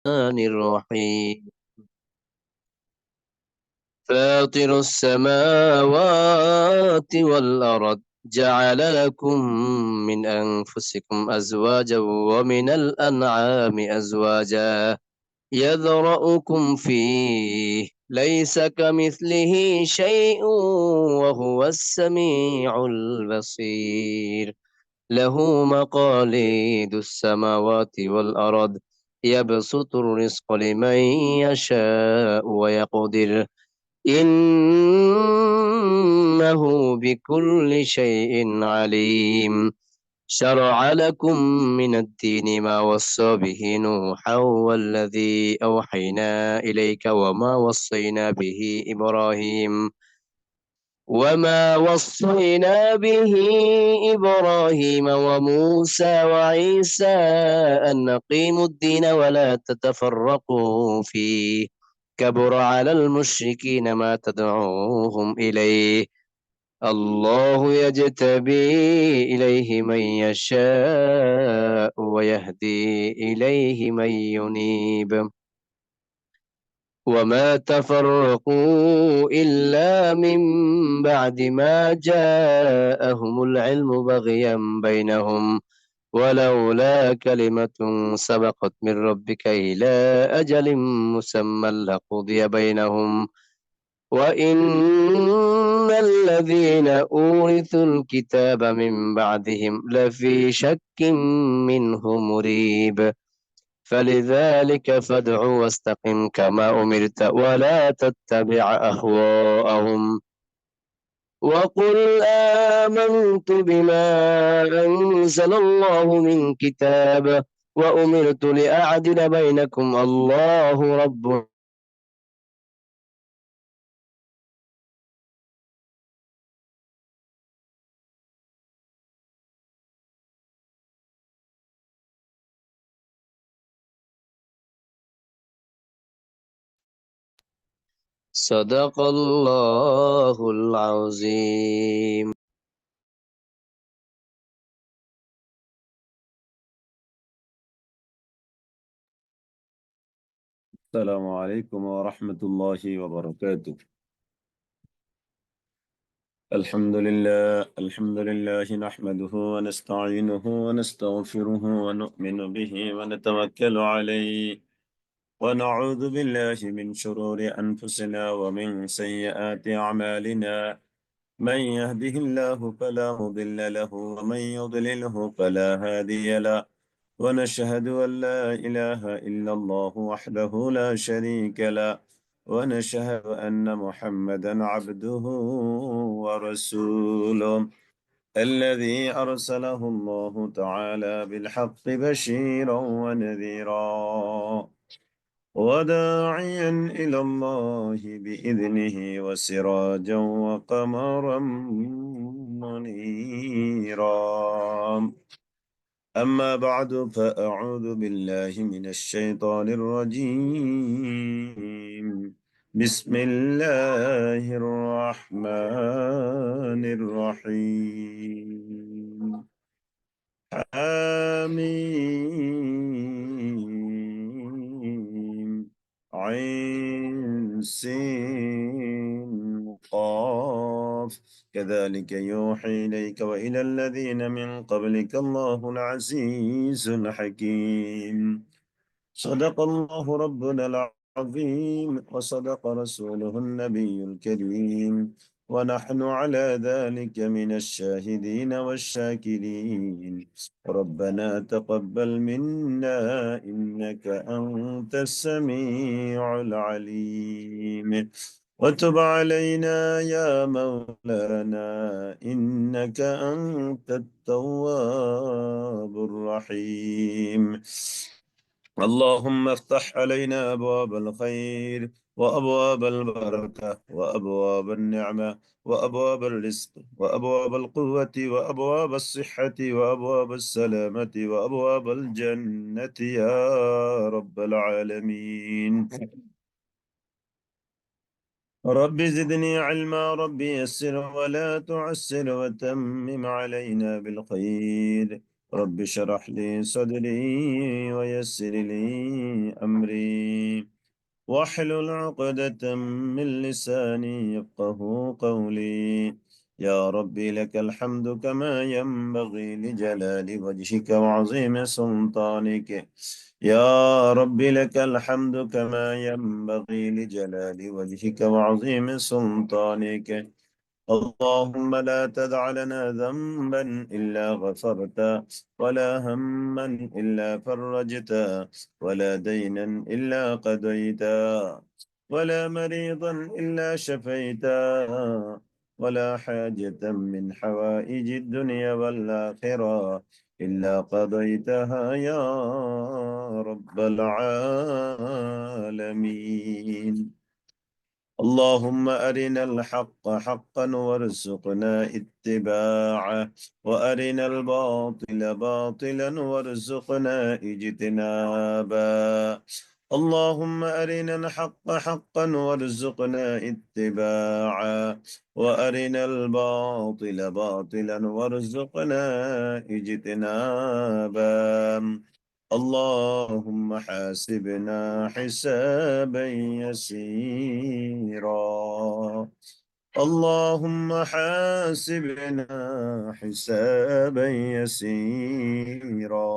الرحمن الرحيم فاطر السماوات والأرض جعل لكم من أنفسكم أزواجا ومن الأنعام أزواجا يذرأكم فيه ليس كمثله شيء وهو السميع البصير له مقاليد السماوات والأرض يبسط الرزق لمن يشاء ويقدر إنه بكل شيء عليم شرع لكم من الدين ما وصى به نوحا والذي أوحينا إليك وما وصينا به إبراهيم وموسى وعيسى أن نقيموا الدين ولا تتفرقوا فيه كبر على المشركين ما تدعوهم إليه الله يجتبي إليه من يشاء ويهدي إليه من ينيب وما تفرقوا إلا من بعد ما جاءهم العلم بغيا بينهم ولولا كلمة سبقت من ربك إلى أجل مسمى لقضي بينهم وإن الذين أورثوا الكتاب من بعدهم لفي شك منه مريب فلذلك فادع واستقم كما أمرت ولا تتبع أهواءهم وقل آمنت بما أنزل الله من كتاب وأمرت لأعدل بينكم الله رب صدق الله العظيم. السلام عليكم ورحمة الله وبركاته. الحمد لله نحمده ونستعينه ونستغفره ونؤمن به ونتوكل عليه ونعوذ بالله من شرور أنفسنا ومن سيئات أعمالنا من يهده الله فلا مضل له ومن يضلله فلا هادي له ونشهد أن لا إله إلا الله وحده لا شريك له ونشهد أن محمدا عبده ورسوله الذي أرسله الله تعالى بالحق بشيرا ونذيرا وداعيا إلى الله بإذنه وسراجا وقمرا منيرا. أما بعد فأعوذ بالله من الشيطان الرجيم. بسم الله الرحمن الرحيم. آمين عين سين قاف كذلك يوحي إليك وإلى الذين من قبلك الله العزيز الحكيم. صدق الله ربنا العظيم وصدق رسوله النبي الكريم ونحن على ذلك من الشاهدين والشاكرين. ربنا تقبل منا إنك أنت السميع العليم وتب علينا يا مولانا إنك أنت التواب الرحيم. اللهم افتح علينا أبواب الخير وأبواب البركة وأبواب النعمة وأبواب الرزق وأبواب القوة وأبواب الصحة وأبواب السلامة وأبواب الجنة يا رب العالمين. رب زدني علما رب يسر ولا تعسر وتمم علينا بالخير. رب اشرح لي صدري ويسر لي أمري واحلل عقدة من لساني يفقه قولي يا ربي لك الحمد كما ينبغي لجلال وجهك وعظيم سلطانك يا ربي لك الحمد كما ينبغي لجلال وجهك وعظيم سلطانك اللهم لا تدع لنا ذنبا إلا غفرته ولا هما إلا فرجته ولا دينا إلا قضيته ولا مريضا إلا شفيته ولا حاجة من حوائج الدنيا والآخرة إلا قضيتها يا رب العالمين اللهم أرنا الحق حقا وارزقنا اتباعه وأرنا الباطل باطلا وارزقنا اجتنابه اللهم أرنا الحق حقا وارزقنا اتباعه وأرنا الباطل باطلا وارزقنا اجتنابه اللهم حاسبنا حسابا يسيرا اللهم حاسبنا حسابا يسيرا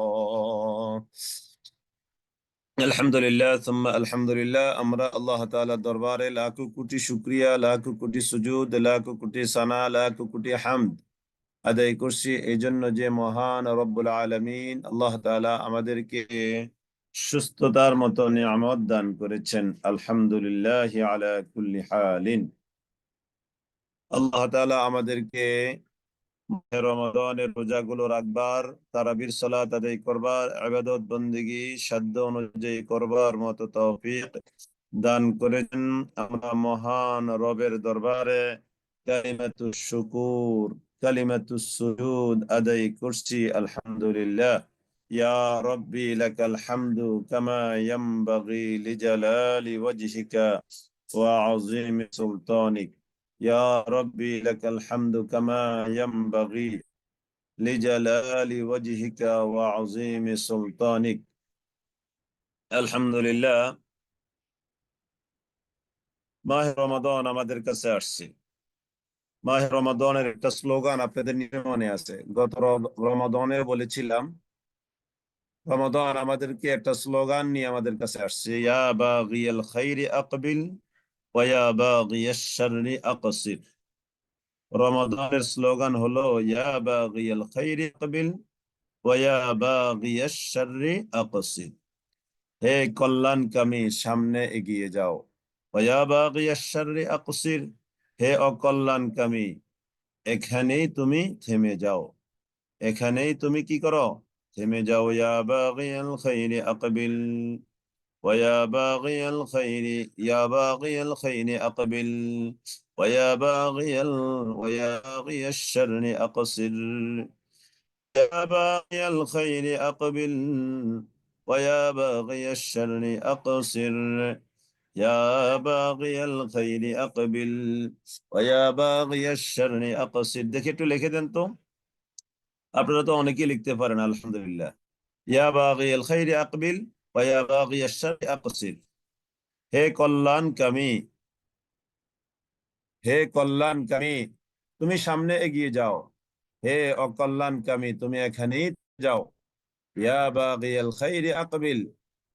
আলহামদুলিল্লাহ সুম্মা আলহামদুলিল্লাহ। আমরা আল্লাহ তাআলার দরবারে লাখো কোটি শুকরিয়া, লাখো কোটি সুজুদ, লাখো কোটি সানা, লাখো কোটি হামদ আদায় করছি এই জন্য যে মহান রব্বুল আলামিন আল্লাহ তাআলা আমাদেরকে সুস্থতার মতো নিয়ামত দান করেছেন। আলহামদুলিল্লাহ আলা কুল্লি হালিন। আল্লাহ তাআলা আমাদেরকে রমাদানের রোজাগুলো রাখবার, তারাবির সালাত আদায় করবার, ইবাদত বন্দেগী সাধ্য অনুযায়ী করবার মতো তৌফিক দান করেছেন। আমরা মহান রবের দরবারে কালিমাতুশ শুকুর, কালিমাতুস সুজুদ আদায় করছি। আলহামদুলিল্লাহ। ইয়া রব্বি লাকাল হামদু কামা ইয়ানবাগি লিজালালি ওয়াজহিকা ওয়া আযীমি সুলতানিক يا ربي لك الحمد كما ينبغي لجلال وجهك وعظيم سلطانك الحمد لله। মাহে রমাদান আমাদের কাছে আসছে। মাহে রমাদানের একটা স্লোগান আপনাদের মনে আছে, গত রমাদানে বলেছিলাম রমাদান আমাদেরকে একটা স্লোগান নিয়ে আমাদের কাছে আসছে, ইয়া বাগিয়াল খাইরি আকবিল ওয়া ইয়া বাগিয়াশ শাররি আকসির। রমাদানের স্লোগান হলো ইয়া বাগিয়াল খাইরি আকবিল ওয়া ইয়া বাগিয়াশ শাররি আকসির। হে কল্যাণকামী, সামনে এগিয়ে যাও। ওয়া ইয়া বাগিয়াশ শাররি আকসির, হে অকল্যাণকামী, এখানেই তুমি থেমে যাও। এখানেই তুমি কি করো? থেমে যাও। ইয়া বাগিয়াল খাইরি আকবিল ওয়া ইয়া বাগিয়াল খাইরি, ইয়া বাগিয়াল খাইরি আকবিল ওয়া ইয়া বাগিয়াশ শাররি আকসির। يا باغي الخير أقبل ويا باغي الشر أقصر يا باغي الخير أقبل ويا باغي الشر أقصر। দেখে একটু লিখে দেন তো, আপনারা তো অনেকেই লিখতে পারেন আলহামদুলিল্লাহ। ইয়া বাগি আল খাইরি আকবিল ওয়া ইয়া বাগি আশ-শাররি আকসির। হে কল্যাণকামী, হে কল্যাণকামী, তুমি সামনে এগিয়ে যাও। হে অকল্যাণকামী, তুমি এখানেই যাও। ইয়া বাগিয়াল খাইরি আকবিল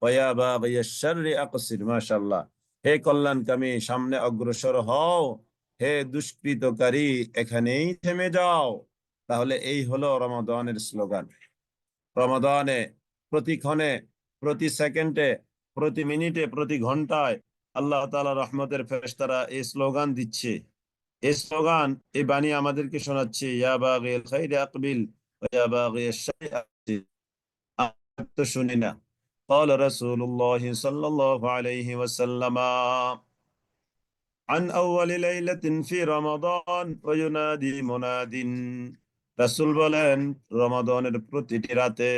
ওয়া ইয়া বাগিয়াশ শাররি আকসির। মাশাআল্লাহ। হে কল্যাণকামী, সামনে অগ্রসর হও। হে দুষ্কৃতকারী, এখানেই থেমে যাও। তাহলে এই হলো রমাদানের স্লোগান। রমাদানে প্রতিক্ষণে, প্রতি সেকেন্ডে, প্রতি মিনিটে, প্রতি ঘন্টায় আল্লাহ তাআলা রহমতের ফেরেশতারা এই স্লোগান দিচ্ছে। এই স্লোগান, এই বাণী আমাদেরকে শোনাচ্ছে, ইয়া বাগিয়াল খাইরি আকবিল ওয়া ইয়া বাগিয়াশ শাররি আকসির। তো শুনি না। قال رسول الله صلى الله عليه وسلم عن أول ليلة في رمضان وينادي مناد। রাসূল বলেন, রমাদানের প্রতিটি রাতে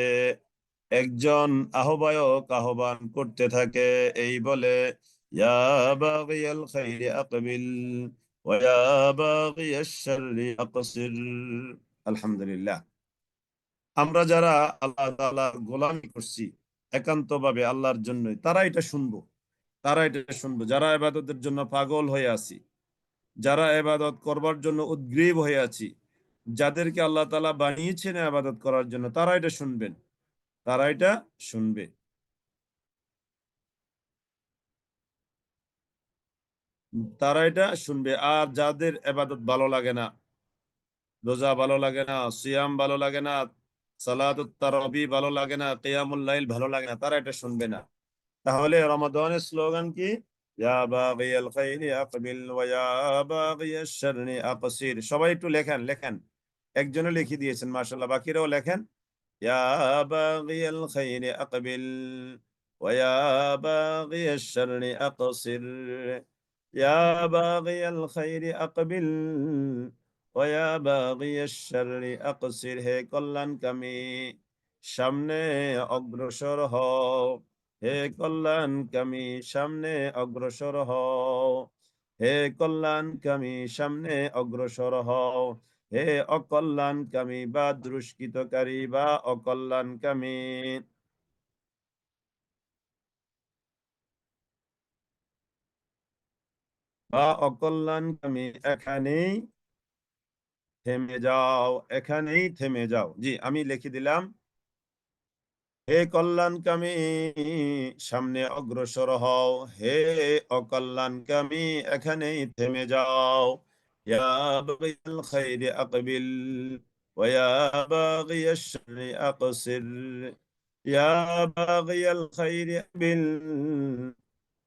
একজন আহ্বায়ক আহ্বান করতে থাকে এই বলে, ইয়া বাগিয়াল খাইরি আকবিল ওয়া ইয়া বাগিয়াশ শাররি আকসির। আলহামদুলিল্লাহ। আমরা যারা আল্লাহ তাআলার গোলামি করছি একান্তভাবে আল্লাহর জন্য, তারা এটা শুনবো। তারা এটা শুনবে। যারা ইবাদতের জন্য পাগল হয়ে আছি, যারা ইবাদত করবার জন্য উদ্গ্রীব হয়ে আছি, যাদেরকে আল্লাহ তাআলা বানিয়েছেন ইবাদত করার জন্য, তারা এটা শুনবেন, তারা এটা শুনবে। তারা এটা শুনবে। আর যাদের ইবাদত ভালো লাগে না, রোজা ভালো লাগে না, সিয়াম ভালো লাগে না, সালাতুত তারাবি ভালো লাগে না, কিয়ামুল লাইল ভালো লাগে না, তারা এটা শুনবে না। তাহলে রমাদানের স্লোগান কি? ইয়া বাগিয়াল খাইরি আকবিল ওয়া ইয়া বাগিয়াশ শাররি আকসির। সবাই একটু লেখেন, লেখেন। একজনে লিখে দিয়েছেন, মাশাআল্লাহ, বাকিরাও লেখেন। ইয়া বাগিয়াল খাইরি আকবিল ওয়া ইয়া বাগিয়াশ শাররি আকসির। ইয়া বাগিয়াল খাইরি আকবিল ওয়া ইয়া বাগিয়াশ শাররি আকসির। হে কল্যাণকামী, সামনে অগ্রসর হও। হে কল্যাণকামী, সামনে অগ্রসর হও। হে কল্যাণকামী, সামনে অগ্রসর হও। হে অকল্যাণকামী বা দুষ্কৃতকারী বা অকল্যাণকামী বা অকল্যাণকামী, এখানেই থেমে যাও, এখানেই থেমে যাও। জি, আমি লিখে দিলাম। হে কল্যাণকামী, সামনে অগ্রসর হও। হে অকল্যাণকামী, এখানেই থেমে যাও। ইয়া বাগিয়াল খাইরি আকবিল ওয়া ইয়া বাগিয়াশ শাররি আকসির। ইয়া বাগিয়াল খাইরি আকবিল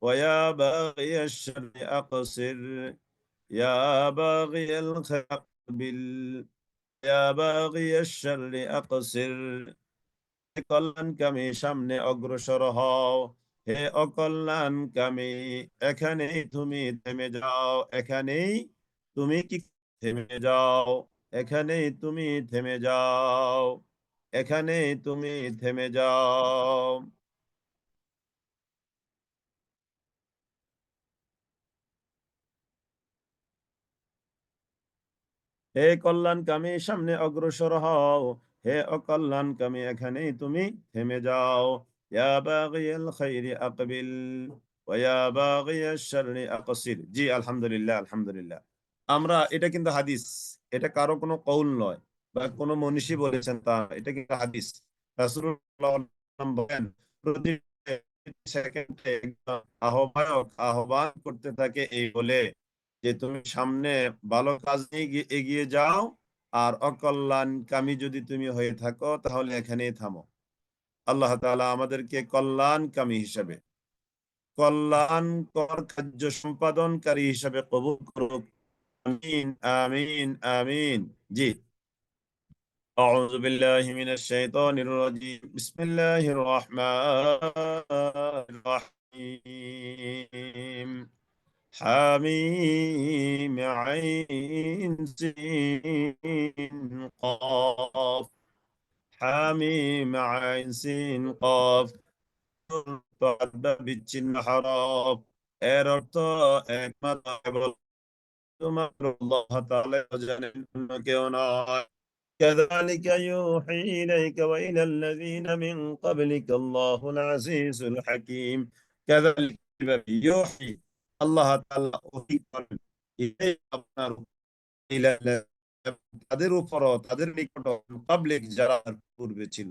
ওয়া ইয়া বাগিয়াশ শাররি আকসির। ইয়া বাগিয়াল খাইরি আকবিল ইয়া বাগিয়াশ শাররি আকসির। কল্যাণকামী, সামনে অগ্রসর হও। হে অকল্যাণকামী, এখানেই তুমি থেমে যাও। এখানেই তুমি কি থেমে যাও। এখানেই তুমি থেমে যাও। এখানেই তুমি থেমে যাও। হে কল্যাণকামী, সামনে অগ্রসর হও। হে অকল্যাণকামী, এখানেই তুমি থেমে যাও। ইয়া বাগিয়াল খাইরি আকবিল ওয়া ইয়া বাগিয়াশ শাররি আকসির। জি, আলহামদুলিল্লাহ, আলহামদুলিল্লাহ। আমরা, এটা কিন্তু হাদিস, এটা কারো কোনো কৌল নয় বা কোনো মনীষী বলেছেন তা, এটা কিন্তু হাদিস। রাসূলুল্লাহ বলেন, প্রতি সেকেন্ডে একজন আহ্বায়ক আহ্বান করতে থাকে এই বলে যে তুমি সামনে ভালো কাজ নিয়ে এগিয়ে যাও, আর অকল্যাণকামী যদি তুমি হয়ে থাকো তাহলে এখানেই থামো। আল্লাহ তাআলা আমাদেরকে কল্যাণকামী হিসাবে, কল্যাণকর কার্য সম্পাদনকারী হিসাবে কবুল করুক। আমিন, আমিন, আমিন। জি। أعوذ بالله من الشيطان الرجيم. بسم الله الرحمن الرحيم. حميم عين سين قاف. حميم عين سين قاف। বিচ্ছিন্ন হরফ। এর অর্থ একমাত্র আল্লাহ তাআলা জানেন, অন্য কেউ নয়। كذلك يوحي إليك وإلى الذين من قبلك الله العزيز الحكيم. كذلك يوحي আল্লাহ তাআলা ওহী করেন ইলাইকা, আপনার তাদের উপর, তাদের নিকট, পাবলিক যারা পূর্বে ছিল,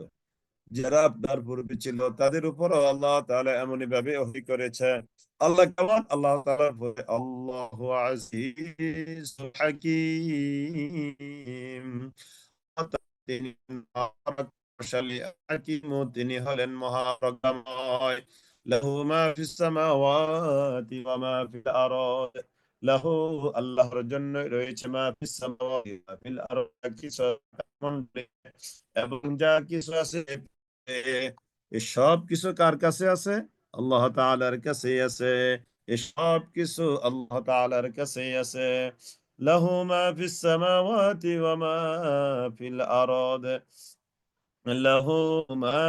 যারা আপনার পূর্বে ছিল তাদের উপরও আল্লাহ তাআলা এমনই ভাবে ওহী করেছেন। আল্লাহ কেমন? আল্লাহ তাআলা বলে, আল্লাহু আজিজুল হাকীম। তিনি মহাপ্রতাপশালী, হাকীম, তিনি হলেন মহাপ্রজ্ঞাময়। লাহু মা ফিস সামাওয়াতি ওয়া মা ফিল আরদ। লাহু, আল্লাহর জন্য রয়েছে মা ফিস সামাওয়াতি ওয়া ফিল আরদ, কিছু এবং যা কিছু আছে, এই সব কিছু কার কাছে আছে? আল্লাহ তাআলার কাছেই আছে। এই সব কিছু আল্লাহ তাআলার কাছেই আছে। লাহু মা ফিস সামাওয়াতি ওয়া মা ফিল আরদ। লাহু মা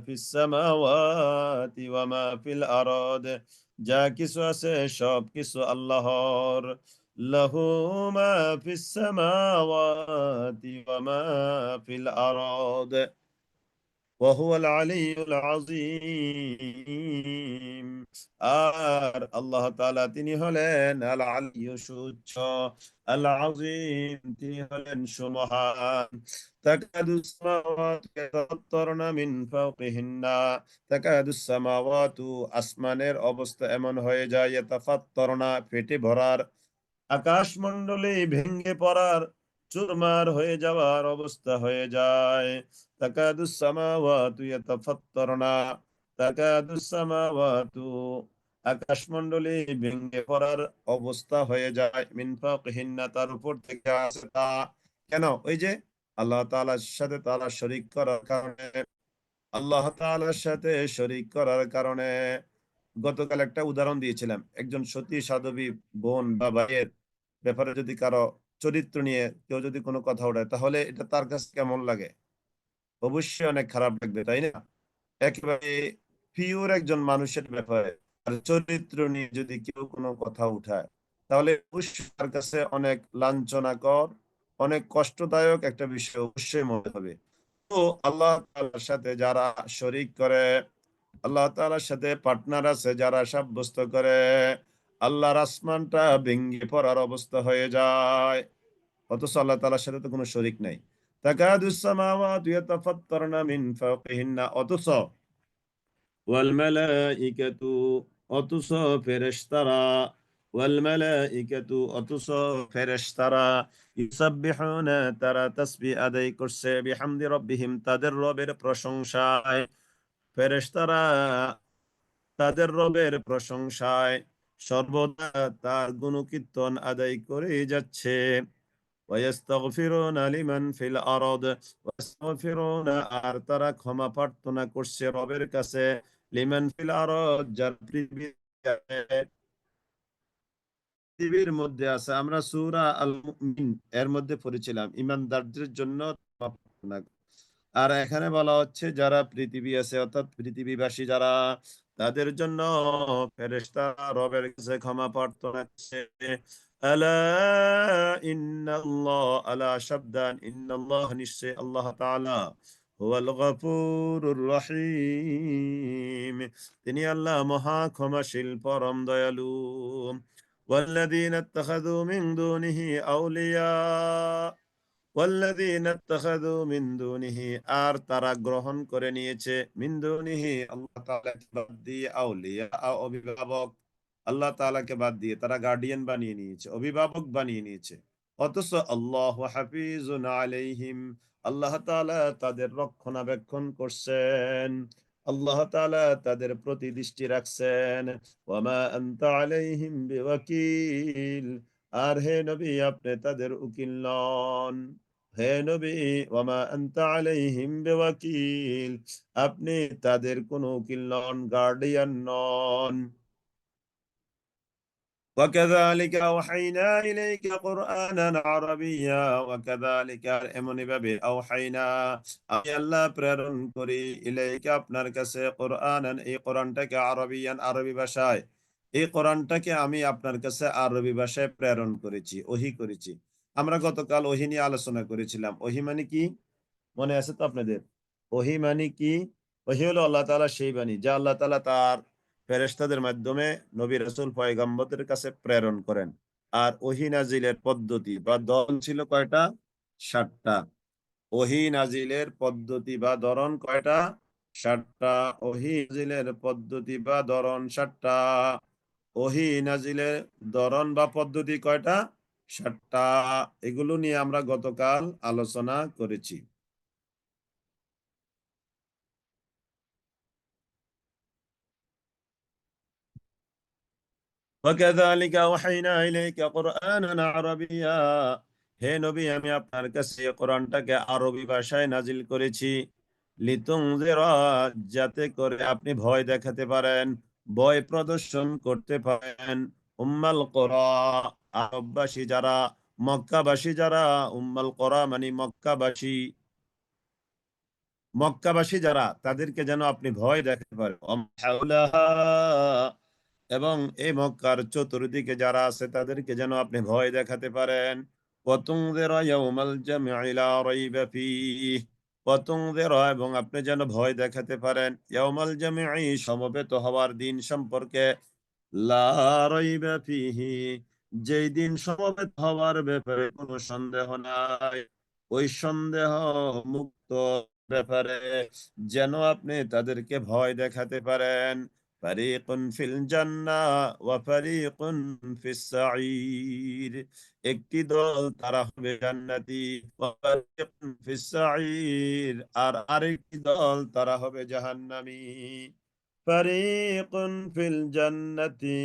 ফিস সামাওয়াতি ওয়া মা ফিল আরদ। যা কিছু আছে সব কিছু আল্লাহর। লাহু মা ফিস সামাওয়াতি ওয়া মা ফিল আরদ ওয়া হুয়াল আলিয়্যুল আযীম। আর আল্লাহ তাআলা তিনি হলেন আল আলিয়্যু সুউচ্চ, আল আযীম তিনি হলেন সুমহান। তাকাদুস সামাওয়াতু ইয়াতাফাত্তারনা মিন ফাওকিহিন্না, তাকাদুস সামাওয়াতু আসমানের অবস্থা এমন হয়ে যায়, ইয়াতাফাত্তারনা ফেটে ভরার, আকাশমণ্ডলে ভেঙে পড়ার, চুরমার হয়ে যাওয়ার অবস্থা হয়ে যায়। তাকাদুস সামাওয়াতু ইয়াতাফাত্তারনা, তাকাদুস সামাওয়াতু আকাশমণ্ডলে ভেঙে পড়ার অবস্থা হয়ে যায়, মিন ফাওকিহিন্না তার উপর থেকে আসে তা। কেন? ওই যে আল্লাহ তাআলার সাথে তারা শরীক করার কারণে, আল্লাহ তাআলার সাথে শরীক করার কারণে। গতকাল একটা উদাহরণ দিয়েছিলাম, একজন সতী সাধবী বোন বা ভাইয়ের ব্যাপারে যদি কারো চরিত্র নিয়ে কেউ যদি কোনো কথা ওঠায়, তাহলে এটা তার কাছে কেমন লাগে? অবশ্যই অনেক খারাপ লাগবে, তাই না? একেবারে পিওর একজন মানুষের ব্যাপারে আর চরিত্র নিয়ে যদি কেউ কোনো কথা উঠায়, তাহলে অবশ্যই তার কাছে অনেক লাঞ্ছনাকর, অনেক কষ্টদায়ক একটা বিষয় অবশ্যই মনে হবে। তো আল্লাহ তাআলার সাথে যারা শরীক করে, আল্লাহ তাআলার সাথে পার্টনার আছে যারা সাব্যস্ত করে, আল্লাহর আসমানটা ভেঙে পড়ার অবস্থা হয়ে যায়। অথচ আল্লাহ তাআলার সাথে তো কোনো শরীক নাই। তাকাদুস সামাওয়াতু ইয়াতাফাত্তারনা মিন ফাওকিহিন্না, অথচ ওয়াল মালাইকাতু, অথচ ফেরেশতারা, ওয়াল মালাইকাতু অথচ ফেরেশতারা, ইউসাব্বিহুনা তারা তাসবিহ আদায় করছে, বিহামদি রাব্বিহিম তাদের রবের প্রশংসায়। ফেরেশতারা তাদের রবের প্রশংসায় সর্বদা তার গুণকীর্তন আদায় করে যাচ্ছে। ওয়াস্তাগফিরুনা লিমান ফিল আরদ, ওয়াস্তাগফিরুনা আর তারা ক্ষমা প্রার্থনা করছে রবের কাছে, লিমান ফিল আরদ যারা পৃথিবীর মধ্যে আছে। আমরা সূরা আল মুমিন এর মধ্যে পড়েছিলাম ঈমানদারদের জন্য ক্ষমা প্রার্থনা। আর এখানে বলা হচ্ছে যারা পৃথিবী আছে অর্থাৎ পৃথিবীবাসী যারা, তাদের জন্য ফেরেশতারা রবের কাছে ক্ষমা প্রার্থনা করছে। আলা ইন্নাল্লাহ, আলা সাবধান, ইন্নাল্লাহ নিশ্চয় আল্লাহ তাআলা হুয়াল গফুরুর রহিম তিনি আল্লাহ মহা ক্ষমাশীল পরম দয়ালু। ওয়াল্লাযীনা ইত্তাখাযু মিন দুনিহি আউলিয়া, ওয়াল্লাযীনা ইত্তাখাযু মিন দুনিহি আর তারা গ্রহণ করে নিয়েছে, মিন দুনিহি আল্লাহ তাআলাকে বাদ দিয়ে, আউলিয়া অভিভাবক, আল্লাহ তাআলাকে বাদ দিয়ে তারা গার্ডিয়ান বানিয়ে নিয়েছে, অভিভাবক বানিয়ে নিয়েছে। অথচ আল্লাহু হাফিজুন আলাইহিম, আল্লাহ তাআলা তাদের রক্ষণাবেক্ষণ করছেন, আল্লাহ তাআলা তাদের প্রতি দৃষ্টি রাখছেন। ওয়ামা আনতা আলাইহিম বিওয়াকিল, আর হে নবী আপনি তাদের উকিল নন। হে নবী, ওয়ামা আনতা আলাইহিম বিওয়াকিল, আপনি তাদের কোনো উকিল নন, গার্ডিয়ান নন। وكذلك أوحينا إليك قرآنا عربيا, وكذلك এমনি ভাবে أوحينا আমি আল্লাহ প্রেরণ করি, ইলাইকা আপনার কাছে, কোরআনান এই কোরআনটাকে, আরবিয়ান আরবি ভাষায়, এই কোরআনটাকে আমি আপনার কাছে আরবি ভাষায় প্রেরণ করেছি, ওহী করেছি। আমরা গতকাল ওহী নিয়ে আলোচনা করেছিলাম। ওহী মানে কি মনে আছে তো আপনাদের? ওহী মানে কি? ওহী হলো আল্লাহ তাআলা সেই বাণী যা আল্লাহ তাআলা তার ফেরেশতাদের মাধ্যমে নবী রাসূল পয়গম্বরদের কাছে প্রেরণ করেন। আর ওহী নাজিলের পদ্ধতি বা ধরন ছিল কয়টা? ৭টা। ওহী নাজিলের পদ্ধতি বা ধরন কয়টা? ৭টা। ওহী নাজিলের পদ্ধতি বা ধরন ৭টা। ওহী নাজিলের ধরন বা পদ্ধতি কয়টা? ৭টা। এগুলো নিয়ে আমরা গতকাল আলোচনা করেছি। وكذلك أوحينا إليك قرآنا عربيا, হে নবী আমি আপনার কাছে কোরআনটাকে আরবি ভাষায় নাজিল করেছি, লিতুনজিরা যাতে করে আপনি ভয় দেখাতে পারেন, ভয় প্রদর্শন করতে পারেন, উম্মাল কোরা আরববাসী যারা, মক্কাবাসী যারা, উম্মাল কোরা মানে মক্কাবাসী, মক্কাবাসী যারা তাদেরকে যেন আপনি ভয় দেখাতে পারেন, এবং এই মক্কার চতুর্দিকে যারা আছে তাদেরকে যেন আপনি ভয় দেখাতে পারেন। ওয়াতুনযিরা ইয়াউমাল জামঈ লা রাইবা ফীহ, এবং আপনি যেন ভয় দেখাতে পারেন ইয়াউমাল জামিঈ, সমবেত হওয়ার দিন সম্পর্কে, লা রাইবা ফীহি, যেই দিন সমবেত হওয়ার ব্যাপারে কোনো সন্দেহ নাই, ওই সন্দেহ মুক্ত ব্যাপারে যেন আপনি তাদেরকে ভয় দেখাতে পারেন। ফারিকুন ফিল জান্নাহ ওয়া ফারিকুন ফিস সাঈর, একটি দল তারা হবে জান্নাতি, ওয়া ফারিকুন ফিস সাঈর, আর আরেকটি দল তারা হবে জাহান্নামী। ফারিকুন ফিল জান্নাতি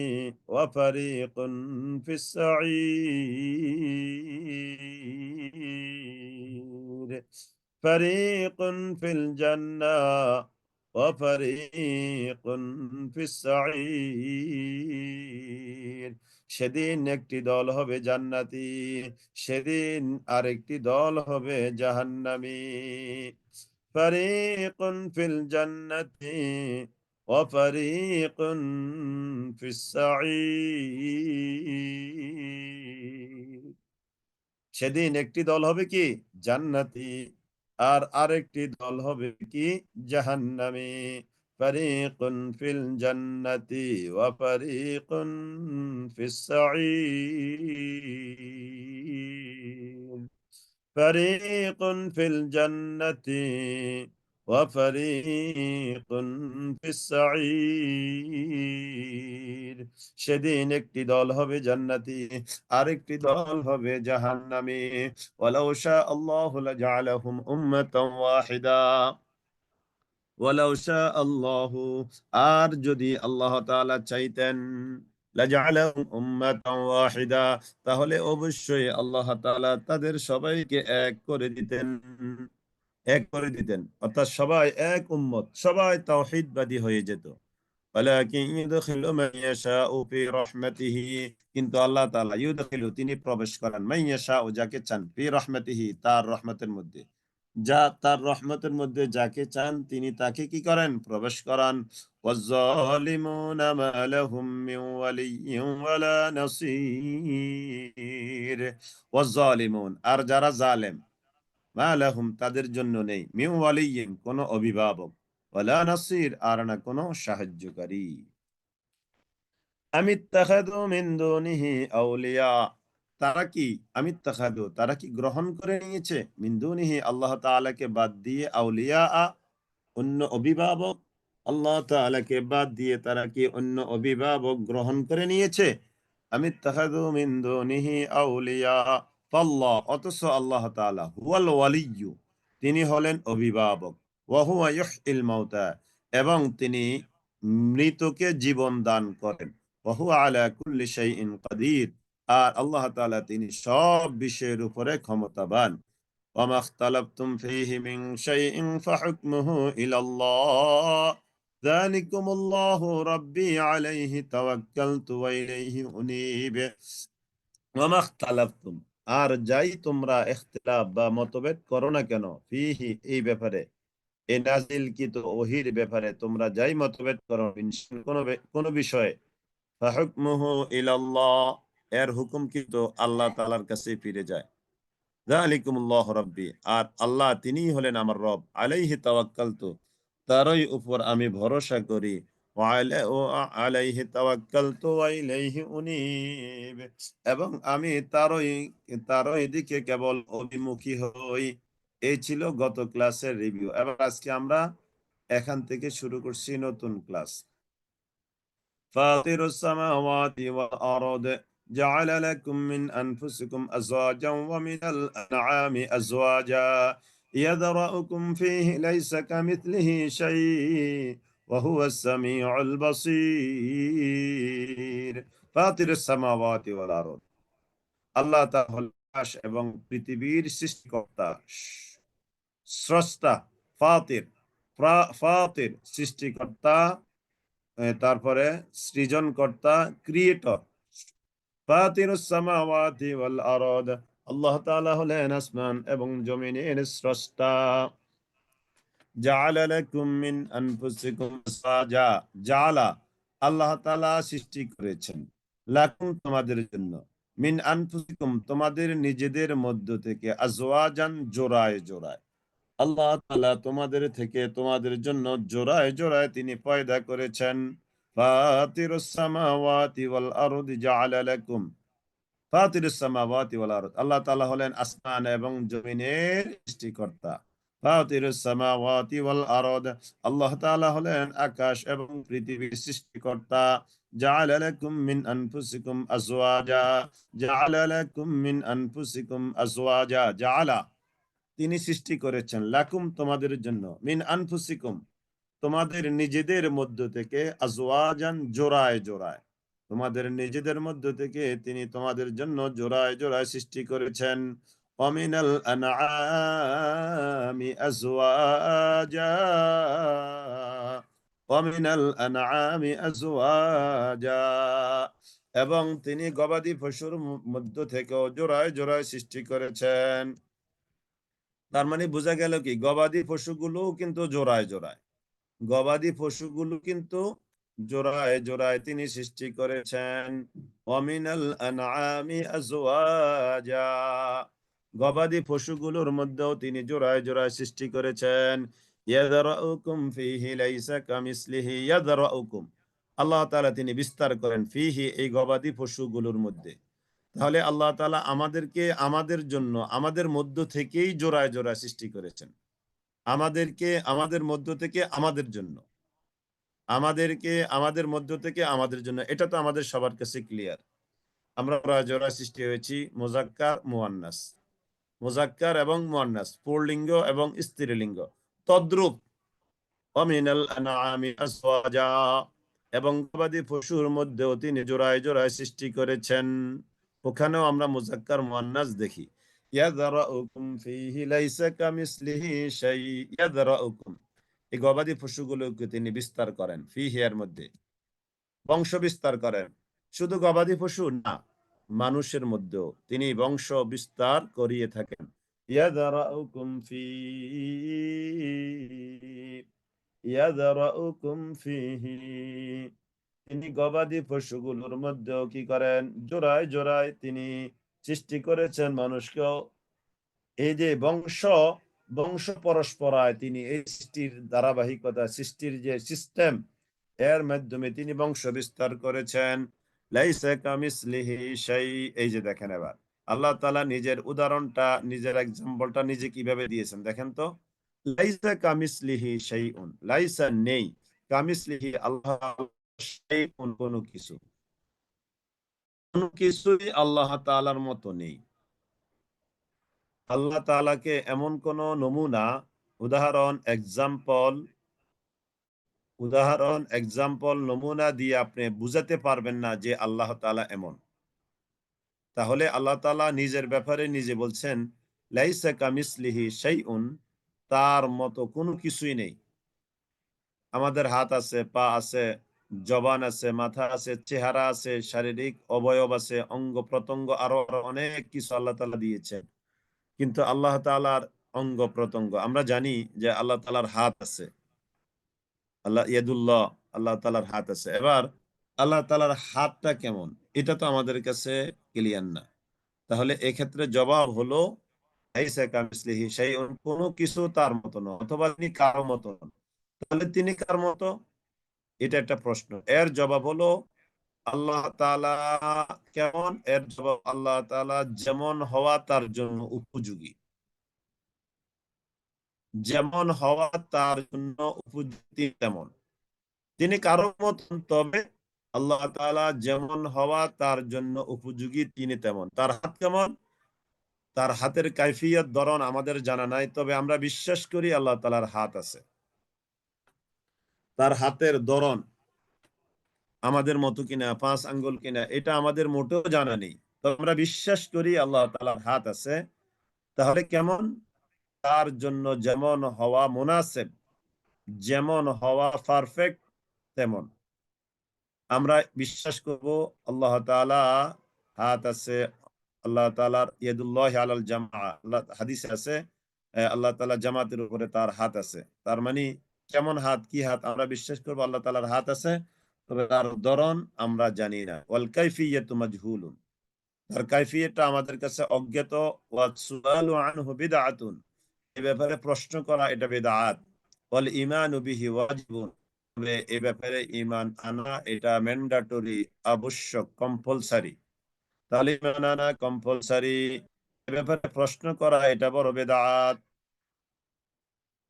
ওয়া ফারিকুন ফিস সাঈর, ফারিকুন ফিল জান্নাহ ওয়া ফারিকুন ফিস সাঈর। সেদিন একটি দল হবে জান্নাতি, সেদিন আরেকটি দল হবে জাহান্নামী। ফারিকুন ফিল জান্নাতি ওয়া ফারিকুন ফিস সাঈর। সেদিন একটি দল হবে কি জান্নাতি, আর আরেকটি দল হবে কি জাহান্নামী। ফারিকুন ফিল জান্নাতি ওয়া ফারিকুন ফিস সাঈর, ফারিকুন ফিল জান্নাতি ওয়া ফারিকুন ফিস সাঈর। সেদিন একটি দল হবে জান্নাতি, আরেকটি দল হবে জাহান্নামী। ওয়ালাউ শা আল্লাহু লাজআলাহুম উম্মাতান ওয়াহিদা, ওয়ালাউ শা আল্লাহু, আর যদি আল্লাহ তাআলা চাইতেন, লাজআলাহুম উম্মাতান ওয়াহিদা, তাহলে অবশ্যই আল্লাহ তাআলা তাদের সবাইকে এক করে দিতেন, এক করে দিতেন, অর্থাৎ সবাই এক উম্মত, সবাই তাওহীদবাদী হয়ে যেত। ওয়ালাকিন ইউদখিলু মান ইয়াশাউ ফি রাহমাতিহি, কিন্তু আল্লাহ তাআলা ইউদখিলু, তিনি প্রবেশ করান, মান ইয়াশাউ, যাকে চান, ফি রাহমাতিহি, তার রহমতের মধ্যে, যা তার রহমতের মধ্যে যাকে চান তিনি তাকে কি করেন, প্রবেশ করান। ওয়াজ-জালিমুনা মা লাহুম মিন ওয়ালিয়্যিন ওয়ালা নাসীর, ওয়াজ-জালিমুন, আর যারা জালেম, মা লাহুম, তাদের জন্য নেই, মিন ওয়ালিয়্যিন, কোনো অভিভাবক, ওয়ালা নাসীর, আর না কোনো সাহায্যকারী। আমিত্তাখাযু মিন দুনিহি আউলিয়া, তারা কি, আমিত্তাখাযু, তারা কি গ্রহণ করে নিয়েছে, মিন দুনিহি, আল্লাহ তাআলাকে বাদ দিয়ে, আউলিয়া, অন্য অভিভাবক, আল্লাহ তাআলাকে বাদ দিয়ে তারা কি অন্য অভিভাবক গ্রহণ করে নিয়েছে। আমিত্তাখাযু মিন দুনিহি আউলিয়া ফাল্লাহ, অথচ আল্লাহ তাআলা হুয়াল ওয়ালিয়্যু, তিনি হলেন অভিভাবক, ওয়া হুয়া ইউহয়িল মাউতা, এবং তিনি মৃতকে জীবন দান করেন, ওয়া হুয়া আলা কুল্লি শাইইন কাদির, আর আল্লাহ তাআলা তিনি সব বিষয়ের উপরে ক্ষমতাবান। ওয়ামা ইখতালাফতুম ফীহি মিন শাইইন ফাহুকমুহু ইলাল্লাহ, যালিকুমুল্লাহু রাব্বী আলাইহি তাওয়াক্কালতু ওয়া ইলাইহি উনীব। ওয়ামা ইখতালাফতুম, আর যাই তোমরা ইখতিলাফ বা মতভেদ করো না কেন, ফীহি, এই ব্যাপারে, এই নাযিলকৃত ওহীর ব্যাপারে তোমরা যাই মতভেদ করো, কোন বিষয়ে, ফাহুকমুহু ইলাল্লাহ, এর হুকুম কিন্তু আল্লাহ তাআলার কাছে ফিরে যায়। যালিকুমুল্লাহু রাব্বী, আর আল্লাহ তিনিই হলেন আমার রব, আলাইহি তাওয়াক্কালতু, তারই উপর আমি ভরসা করি, ওয়া আলাইহি তাওয়াক্কালতু ওয়া ইলাইহি উনীব, এবং আমি তারই দিকে কেবল অভিমুখী হই। এই ছিল গত ক্লাসের রিভিউ। এবার আজকে আমরা এখান থেকে শুরু করছি নতুন ক্লাস। فاطر السماوات والأرض جعل لكم من أنفسكم أزواجا ومن الأنعام أزواجا يذرأكم فيه ليس كمثله شيء وهو السميع البصير فاطر السماوات والأرض, আল্লাহ তাআলা আকাশ এবং পৃথিবীর সৃষ্টিকর্তা, স্রষ্টা, ফাতির, ফাতির সৃষ্টিকর্তা, তারপরে সৃজনকর্তা, ক্রিয়েটর। ফাতিরুস সামাওয়াতি ওয়াল আরদ, আল্লাহ তাআলা হলেন আসমান এবং জমিনের স্রষ্টা। জাআলা লাকুম মিন আনফুসিকুম আজওয়াজা, জাআলা, আল্লাহ তাআলা সৃষ্টি করেছেন, লাকুম, তোমাদের জন্য, মিন আনফুসিকুম, তোমাদের নিজেদের মধ্য থেকে, আজওয়াজান, জোড়ায় জোড়ায়, আল্লাহ তাআলা তোমাদের থেকে তোমাদের জন্য জোড়ায় জোড়ায় তিনি পয়দা করেছেন। ফাতিরুস সামাওয়াতি ওয়াল আরদি জাআলা লাকুম ফাতিরুস সামাওয়াতি ওয়াল আরদ, আল্লাহ তাআলা হলেন আসমান এবং জমিনের সৃষ্টিকর্তা। ফাতিরুস সামাওয়াতি ওয়াল আরদ, আল্লাহ তাআলা হলেন আকাশ এবং পৃথিবীর সৃষ্টিকর্তা। জাআলা লাকুম মিন আনফুসিকুম আজওয়াজা, জাআলা লাকুম মিন আনফুসিকুম আজওয়াজা, জাআলা তিনি সৃষ্টি করেছেন, লাকুম তোমাদের জন্য, মিন আনফুসিকুম তোমাদের নিজেদের মধ্য থেকে, আজওয়াজান জোড়ায় জোড়ায়, তোমাদের নিজেদের মধ্য থেকে তিনি তোমাদের জন্য জোড়ায় জোড়ায় সৃষ্টি করেছেন। অমিনাল আনআমি আজওয়াজা, অমিনাল আনআমি আজওয়াজা, এবং তিনি গবাদি পশুর মধ্য থেকেও জোড়ায় জোড়ায় সৃষ্টি করেছেন। তার মানে বোঝা গেল কি, গবাদি পশুগুলো কিন্তু জোড়ায় জোড়ায়, গবাদি পশুগুলো কিন্তু জোড়ায় জোড়ায় তিনি সৃষ্টি করেছেন। ওয়ামিনাল আনআমি আজওয়াজা, গবাদি পশুগুলোর মধ্যেও তিনি জোড়ায় জোড়ায় সৃষ্টি করেছেন। ইয়াযরাউকুম ফীহি লাইসা কামিসলিহি, ইয়াযরাউকুম আল্লাহ তাআলা তিনি বিস্তার করেন, ফীহি এই গবাদি পশুগুলোর মধ্যে। তাহলে আল্লাহ তাআলা আমাদেরকে আমাদের জন্য আমাদের মধ্য থেকেই জোড়ায় জোড়ায় সৃষ্টি করেছেন, আমাদেরকে আমাদের মধ্য থেকে আমাদের জন্য, আমাদেরকে আমাদের মধ্য থেকে আমাদের জন্য। এটা তো আমাদের সবার কাছে ক্লিয়ার। আমরা জোড়ায় জোড়ায় সৃষ্টি হয়েছি, মুযাক্কার মুয়ান্নাস, মুযাক্কার এবং মুয়ান্নাস, পুল্লিঙ্গ এবং স্ত্রীলিঙ্গ। তদ্রূপ ওয়ামিনাল আনআমি আজওয়াজা, এবং গবাদি পশুর মধ্যেও তিনি জোড়ায় জোড়ায় সৃষ্টি করেছেন। ওখানেও আমরা মুযাক্কার মুয়ান্নাস দেখি। ইয়াযরাউকুম ফীহি লাইসা কামিসলিহি শাই, ইয়াযরাউকুম এই গবাদি পশুগুলোকে তিনি বিস্তার করেন, ফীহি এর মধ্যে বংশ বিস্তার করেন। শুধু গবাদি পশু না, মানুষের মধ্যেও তিনি বংশ বিস্তার করিয়ে থাকেন। ইয়াযরাউকুম ফী ইয়াযরাউকুম ফীহি, তিনি গবাদি পশুগুলোর মধ্যেও কি করেন, জোড়ায় জোড়ায় তিনি সৃষ্টি করেছেন মানুষকেও। এই যে বংশ বংশ পরস্পরায় তিনি এই সৃষ্টির ধারাবাহিকতা, সৃষ্টির যে সিস্টেম, এর মাধ্যমে তিনি বংশ বিস্তার করেছেন। লাইসা কামিসলিহি শাই, এই যে দেখেন এবার আল্লাহ তাআলা নিজের উদাহরণটা, নিজের এক্সাম্পলটা নিজে কিভাবে দিয়েছেন দেখেন তো। লাইসা কামিসলিহি শাইউন, লাইসা নেই, কামিসলিহি আল্লাহ শাইউন কোনো কিছু, কোনো কিছুই আল্লাহ তাআলার মতো নেই। আল্লাহ তাআলাকে এমন কোন নমুনা, উদাহরণ, এক্সাম্পল নমুনা দিয়ে আপনি বুঝাতে পারবেন না যে আল্লাহ তাআলা এমন। তাহলে আল্লাহ তাআলা নিজের ব্যাপারে নিজে বলছেন, লাইসা কামিসলিহি শাইউন, তার মতো কোনো কিছুই নেই। আমাদের হাত আছে, পা আছে, জবান আছে, মাথা আছে, চেহারা আছে, শারীরিক অবয়ব আছে, অঙ্গ প্রত্যঙ্গ, আরো আরো অনেক কিছু আল্লাহ তাআলা দিয়েছেন। কিন্তু আল্লাহ তাআলার অঙ্গ প্রত্যঙ্গ, আমরা জানি যে আল্লাহ তাআলার হাত আছে, আল্লাহ ইয়াদুল্লাহ, আল্লাহ তাআলার হাত আছে। এবার আল্লাহ তাআলার হাতটা কেমন, এটা তো আমাদের কাছে ক্লিয়ার না। তাহলে এক্ষেত্রে জবাব হলো লাইসা কামিসলিহি শাইউন, কোনো কিছু তার মতো নয়, অথবা তিনি কারো মতো নন। তাহলে তিনি কার মতো, এটা একটা প্রশ্ন। এর জবাব হলো আল্লাহ তাআলা কেমন, এর জবাব আল্লাহ তাআলা যেমন হওয়া তার জন্য উপযোগী, যেমন হওয়া তার জন্য উপযুক্ত তেমন। তিনি কারো মতন, তবে আল্লাহ তাআলা যেমন হওয়া তার জন্য উপযোগী তিনি তেমন। তার হাত কেমন, তার হাতের কাইফিয়ত ধরন আমাদের জানা নাই, তবে আমরা বিশ্বাস করি আল্লাহ তাআলার হাত আছে। তার হাতের ধরন আমাদের মতো কিনা, 5 আঙ্গুল কিনা, এটা আমাদের মোটেও জানা নেই, তবে আমরা বিশ্বাস করি আল্লাহ তাআলার হাত আছে। তাহলে কেমন, তার জন্য যেমন হওয়া মুনাসিব, যেমন হওয়া পারফেক্ট তেমন আমরা বিশ্বাস করব। আল্লাহ তাআলা হাত আছে, আল্লাহ তাআলার ইয়াদুল্লাহি আলাল জামা, আল্লাহ হাদিসে আছে আল্লাহ তাআলা জামাতের উপরে তার হাত আছে। তার মানে কেমন হাত, কি হাত, আমরা বিশ্বাস করব আল্লাহ তাআলার হাত আছে, তবে তার ধরন আমরা জানি না। ওয়াল কাইফিয়াতু মাজহুলুন, তার কাইফিয়তটা আমাদের কাছে অজ্ঞাত। ওয়া সুআলু আনহু বিদআতুন, এ ব্যাপারে প্রশ্ন করা এটা বেদাত। ওয়াল ঈমানু বিহি ওয়াজিবুন, তবে এ ব্যাপারে ঈমান আনা এটা ম্যান্ডেটরি, আবশ্যক, কম্পালসারি। তাহলে ঈমান আনা কম্পালসারি, এ ব্যাপারে প্রশ্ন করা এটা বড় বেদাত।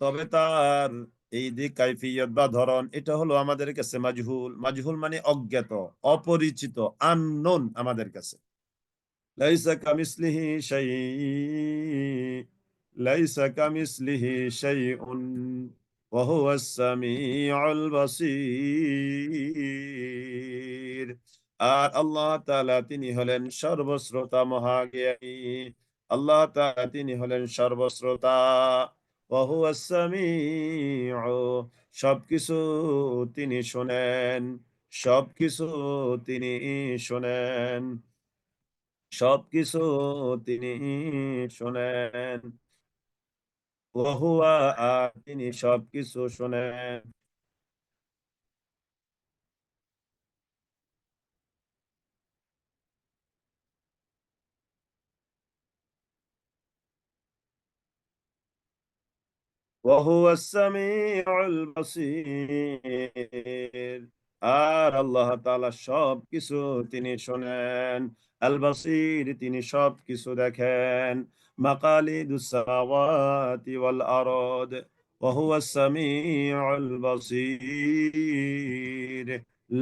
তবে তার এই যে কাইফিয়ত বা ধরন, এটা হলো আমাদের কাছে মাজহুল। মাজহুল মানে অজ্ঞাত, অপরিচিত, আননোন আমাদের কাছে। লাইসা কামিসলিহি শাই, লাইসা কামিসলিহি শাইউন ওয়া হুয়াস সামিউল বাসীর। আর আল্লাহ তাআলা তিনি হলেন সর্বশ্রোতা, মহাজ্ঞানী। আল্লাহ তাআলা তিনি হলেন সর্বশ্রোতা। ওয়া হুয়াস সামিউ, সবকিছু তিনি শোনেন, সবকিছু তিনি শোনেন, সবকিছু তিনি শোনেন। ওহুয়া, আর তিনি সবকিছু শোনেন। ওহুয়া সামিউল বাসীর, আর আল্লাহ তাআলা সবকিছু তিনি শোনেন। আল বাসীর, তিনি সবকিছু দেখেন। মাকালিদুস সামাওয়াতি ওয়াল আরদ ওহুয়া সামিউল বাসীর।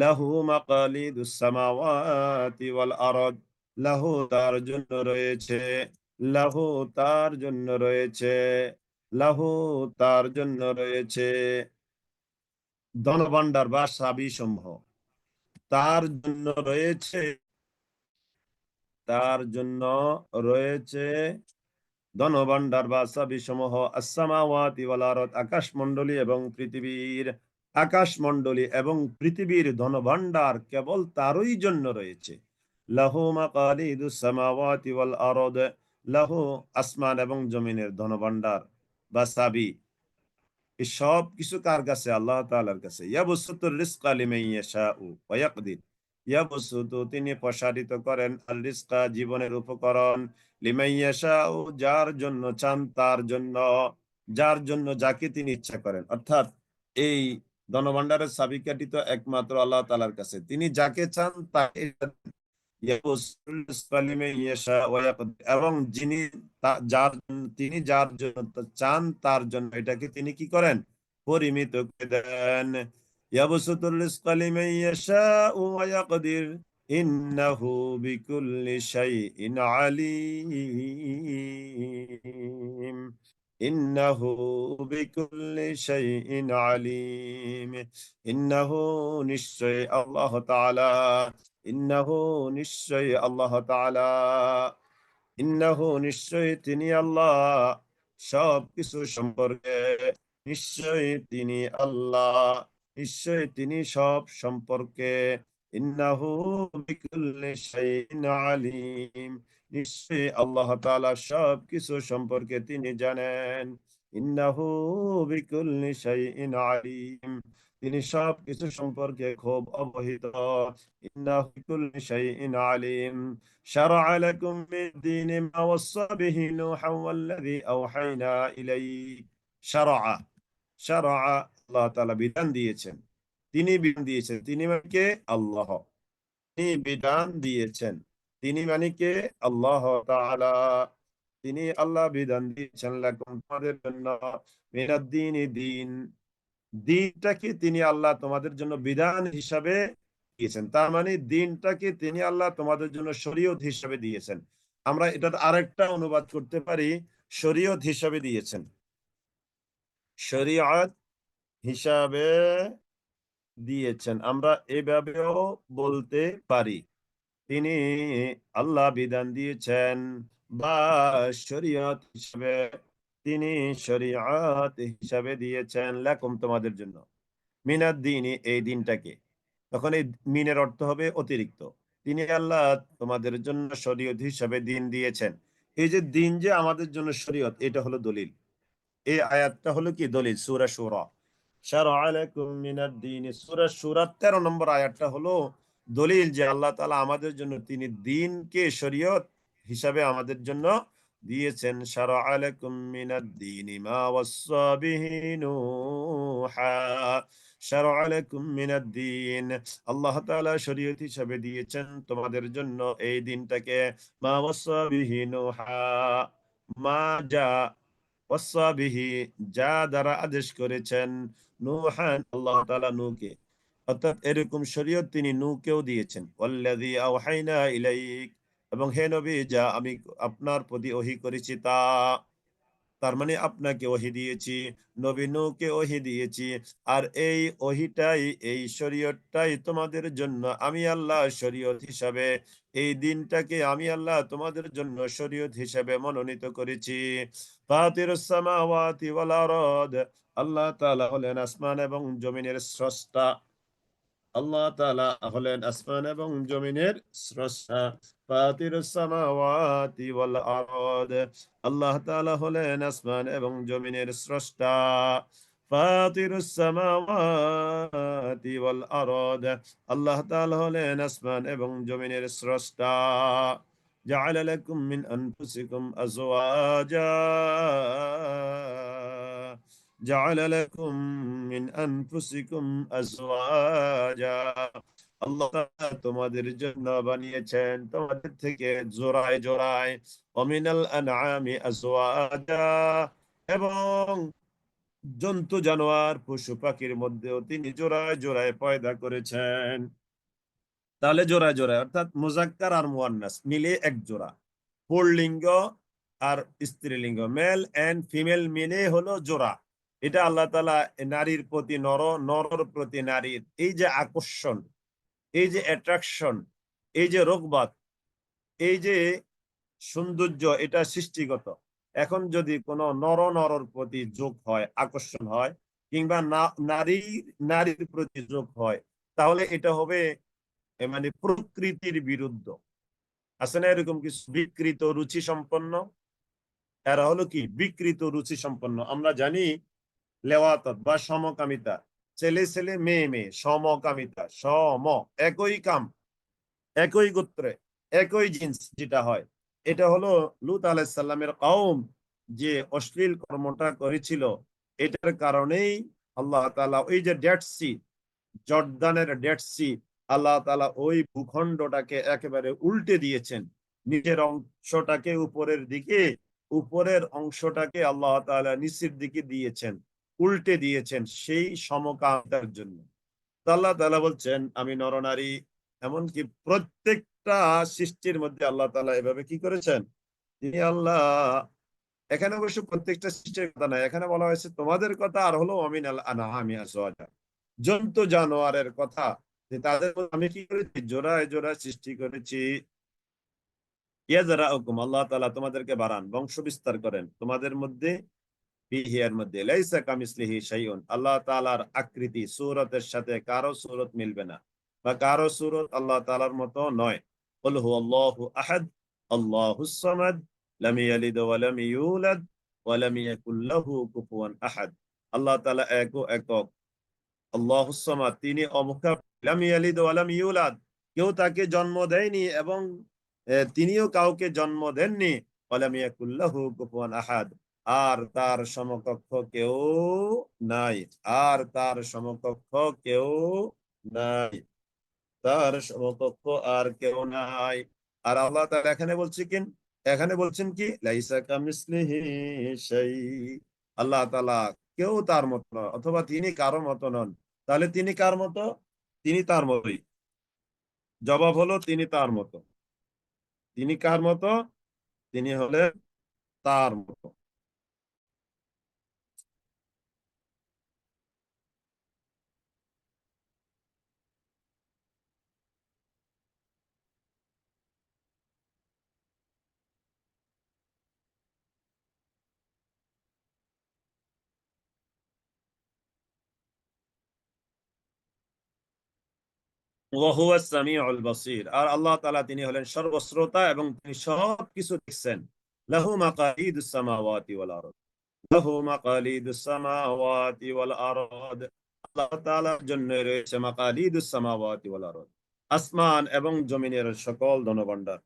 লাহু মাকালিদুস সামাওয়াতি ওয়াল আরদ, লাহু তার জন্য রয়েছে, লাহু তার জন্য রয়েছে, লাহু তার জন্য রয়েছে ধনভাণ্ডার বা চাবি সমূহ। তার জন্য রয়েছে, তার জন্য রয়েছে ধনভাণ্ডার বা চাবি সমূহ। আসসামাওয়াতি ওয়াল আরদ, আকাশমণ্ডলী এবং পৃথিবীর, আকাশমণ্ডলী এবং পৃথিবীর ধনভাণ্ডার কেবল তারই জন্য রয়েছে। লাহু মাকালিদুস সামাওয়াতি ওয়াল আরদ, লাহু আসমান এবং জমিনের ধনভাণ্ডার বা চাবি, এই সব কিছু কার কাছে? আল্লাহ তাআলার কাছে। ইয়াবসুতুর রিজকা লিমান ইয়াশাউ ওয়া ইয়াকদির, ইয়াবসুতু তিনি প্রসারিত করেন, আল রিজকা জীবনের উপকরণ, লিমান ইয়াশাউ যার জন্য চান তার জন্য, যার জন্য যাকে তিনি ইচ্ছা করেন। অর্থাৎ এই ধনভাণ্ডারের চাবিকাঠি তো একমাত্র আল্লাহ তাআলার কাছে, তিনি যাকে চান তাকে এবং যিনি যার তিনি যার জন্য চান তার জন্য এটাকে তিনি কি করেন? পরিমিত করে দেন। ইয়াবসুতুর রিজকা লিমান ইয়াশাউ ওয়া ইয়াকদির ইন্নাহু বিকুল্লি শাইইন আলীম। ইন্নাহু বিকুল্লি শাইইন আলীম। ইন্নাহু, নিশ্চয় আল্লাহ তাআলা, ইন্নাহু নিশ্চয় আল্লাহ তাআলা, ইন্নাহু নিশ্চয় তিনি আল্লাহ সব কিছু সম্পর্কে, নিশ্চয় তিনি আল্লাহ, নিশ্চয় তিনি সব সম্পর্কে। ইন্নাহু বিকুল্লি শাইইন আলীম, নিশ্চয় আল্লাহ তাআলা সব কিছু সম্পর্কে তিনি জানেন। ইন্নাহু বিকুল্লি শাইইন আলীম, তিনি সব কিছু সম্পর্কে খুব অবহিত। ইন্নাহু বিকুল্লি শাইইন আলীম। شرع لكم من الدين ما وصى به نوحا والذي أوحينا إليك। شرع، شرع, আল্লাহ তাআলা বিধান দিয়েছেন, তিনি বিধান দিয়েছেন, তিনি মানে কে? আল্লাহ। তিনি বিধান দিয়েছেন, তিনি মানে কে? আল্লাহ তাআলা। তিনি আল্লাহ বিধান দিয়েছেন লাকুম তোমাদের জন্য, মিনাদ দ্বীন, দ্বীন, দিনটাকে তিনি আল্লাহ তোমাদের জন্য বিধান হিসাবে দিয়েছেন। তার মানে দিনটাকে তিনি আল্লাহ তোমাদের জন্য শরীয়ত হিসাবে দিয়েছেন। আমরা এটার আরেকটা অনুবাদ করতে পারি, শরীয়ত হিসাবে দিয়েছেন, শরীয়ত হিসাবে দিয়েছেন, আমরা এভাবেও বলতে পারি। তিনি আল্লাহ বিধান দিয়েছেন বা শরীয়ত হিসাবে, তিনি শরীয়ত হিসাবে দিয়েছেন লাকুম তোমাদের জন্য, মিনাদ দ্বীনি এই দিনটাকে। তখন এই মিনের অর্থ হবে অতিরিক্ত। তিনি আল্লাহ তোমাদের জন্য শরীয়ত হিসাবে দিন দিয়েছেন। এই যে দিন যে আমাদের জন্য শরীয়ত, এটা হলো দলিল। এই আয়াতটা হলো কি দলিল? সূরা শুরা, শারআ লাকুম মিনাদ দ্বীন, সূরা শুরা 13 নম্বর আয়াতটা হলো দলিল যে আল্লাহ তাআলা আমাদের জন্য তিনি দিনকে শরীয়ত হিসাবে আমাদের জন্য দিয়েছেন। শারা'a লাকুম মিনাদ-দীনি মা ওয়াসসা বিহি নূহা, শারা'a লাকুম মিনাদ-দীন, আল্লাহ তাআলা শরীয়ত হিসাবে দিয়েছেন তোমাদের জন্য এই দিনটাকে। মা ওয়াসসা বিহি নূহা, মা যা, ওয়াসসা বিহি যা দ্বারা আদেশ করেছেন, নূহান আল্লাহ তাআলা নূহকে, অর্থাৎ এরকম শরীয়ত তিনি নূহকেও দিয়েছেন। ওয়াল্লাযী আওহাইনা ইলাইক, এবং হে নবী যা আমি আপনার প্রতি ওহী করেছি তা, তার মানে আপনাকে ওহী দিয়েছি, নবী নূহকে ওহী দিয়েছি। আর এই ওহীটাই, এই শরীয়তটাই তোমাদের জন্য আমি আল্লাহ শরীয়ত হিসাবে, এই দিনটাকে আমি আল্লাহ তোমাদের জন্য শরীয়ত হিসাবে মনোনীত করেছি। ফাতিরুস সামাওয়াতি ওয়াল আরদ, আল্লাহ তাআলা হলেন আসমান এবং জমিনের স্রষ্টা। আল্লাহ তাআলা হলেন আসমান এবং জমিনের স্রষ্টা। ফাতিরুস সামাওয়াতি ওয়াল আরদ, আল্লাহ তাআলা হলেন আসমান এবং জমিনের স্রষ্টা। ফাতিরুস সামাওয়াতি ওয়াল আরদ, আল্লাহ তাআলা হলেন আসমান এবং জমিনের স্রষ্টা। জাআলা লাকুম মিন আনফুসিকুম আজওয়াজা, জাআলা লাকুম মিন আনফুসিকুম আজওয়াজা, আল্লাহ তাআলা তোমাদের জন্য বানিয়েছেন তোমাদের থেকে জোড়ায় জোড়ায়, ওমিনাল আনআমি আজওয়াজা, এবং জন্তু জানোয়ার পশু পাখির মধ্যেও তিনি জোড়ায় জোড়ায় পয়দা করেছেন। তাহলে জোড়ায় জোড়ায় অর্থাৎ মুজাক্কার আর মুয়ান্নাস মিলে এক জোড়া, পুল্লিঙ্গ আর স্ত্রীলিঙ্গ, মেল এন্ড ফিমেল মিলে হলো জোড়া। এটা আল্লাহ তাআলা নারীর প্রতি নর, নরর প্রতি নারীর এই যে আকর্ষণ, এই যে অ্যাট্রাকশন, এই যে রোগবাত, এই যে সৌন্দর্য, এটা সৃষ্টিগত। এখন যদি কোনো নর নরর প্রতি যোগ হয়, আকর্ষণ হয়, কিংবা নারী নারীর প্রতি যোগ হয়, তাহলে এটা হবে মানে প্রকৃতির বিরুদ্ধ। আছে না এরকম কিছু বিকৃত রুচি সম্পন্ন? এরা হলো কি বিকৃত রুচি সম্পন্ন। আমরা জানি লেওয়াতত বা সমকামিতা, ছেলে ছেলে মেয়ে মেয়ে, সমকামিতা, সম, একই কাম, একই গোত্রে, একই জিন্স যেটা হয়, এটা হলো লূত আলাইহিস সালামের কওম যে অশ্লীল কর্মটা করেছিল। এটার কারণেই আল্লাহ তাআলা ওই যে ডেড সি, জর্দানের ডেড সি, আল্লাহ তাআলা ওই ভূখণ্ডটাকে একেবারে উল্টে দিয়েছেন। নিচের অংশটাকে উপরের দিকে, উপরের অংশটাকে আল্লাহ তাআলা নিচের দিকে দিয়েছেন, উল্টে দিয়েছেন সেই সমকামিতার জন্য। তো আল্লাহ তাআলা বলছেন আমি নরনারী, এমনকি প্রত্যেকটা সৃষ্টির মধ্যে আল্লাহ তাআলা এভাবে কি করেছেন, তিনি আল্লাহ, এখানে অবশ্য প্রত্যেকটা সৃষ্টির কথা নয়, এখানে বলা হয়েছে তোমাদের কথা, আর হলো অমিনাল আনআমি আজওয়াজা, জন্তু জানোয়ারের কথা, যে তাদের মধ্যে আমি কি করেছি জোড়ায় জোড়ায় সৃষ্টি করেছি। ইয়াজরাউকুম, আল্লাহ তাআলা তোমাদেরকে বাড়ান, বংশ বিস্তার করেন তোমাদের মধ্যে, ফিহি এর মধ্যে, লাইসা কামিসলিহি শাইউন, আল্লাহ তাআলার আকৃতি সূরতের সাথে কারো সূরত মিলবে না, বা কারো সূরত আল্লাহ তাআলার মতো নয়। কুল হুয়াল্লাহু আহাদ আল্লাহুস সামাদ লাম ইয়ালিদ ওয়া লাম ইউলাদ ওয়া লাম ইয়াকুল লাহু কুফুয়ান আহাদ, আল্লাহ তাআলা একক, আল্লাহুস সামাদ তিনি অমুখাপেক্ষী, লাম ইয়ালিদ ওয়া লাম ইউলাদ কেউ তাকে জন্ম দেয়নি এবং তিনিও কাউকে জন্ম দেননি, ওয়া লাম ইয়াকুল লাহু কুফুয়ান আহাদ, আর তার সমকক্ষ কেউ নাই, আর তার সমকক্ষ কেউ নাই, তার সমকক্ষ আর কেউ নাই। আর আল্লাহ তাআলা এখানে বলছে কি, এখানে বলছেন কি লাইসা কামিসলিহি শাই, আল্লাহ তাআলা কেউ তার মতো নয়, অথবা তিনি কারো মতো নন। তাহলে তিনি কার মতো? তিনি তার মতোই। জবাব হলো তিনি তার মতো। তিনি কার মতো? তিনি হলেন তার মতো। ওয়াহুয়া সামিউল বাসীর, আর আল্লাহ তাআলা তিনি হলেন সর্বশ্রোতা এবং তিনি সবকিছু দেখছেন। লাহু মাকালিদুস সামাওয়াতি ওয়াল আরদ, লাহু মাকালিদুস সামাওয়াতি ওয়াল আরদ, আল্লাহ তাআলার জন্য রয়েছে মাকালিদুস সামাওয়াতি ওয়াল আরদ, আসমান এবং জমিনের সকল ধনভাণ্ডার।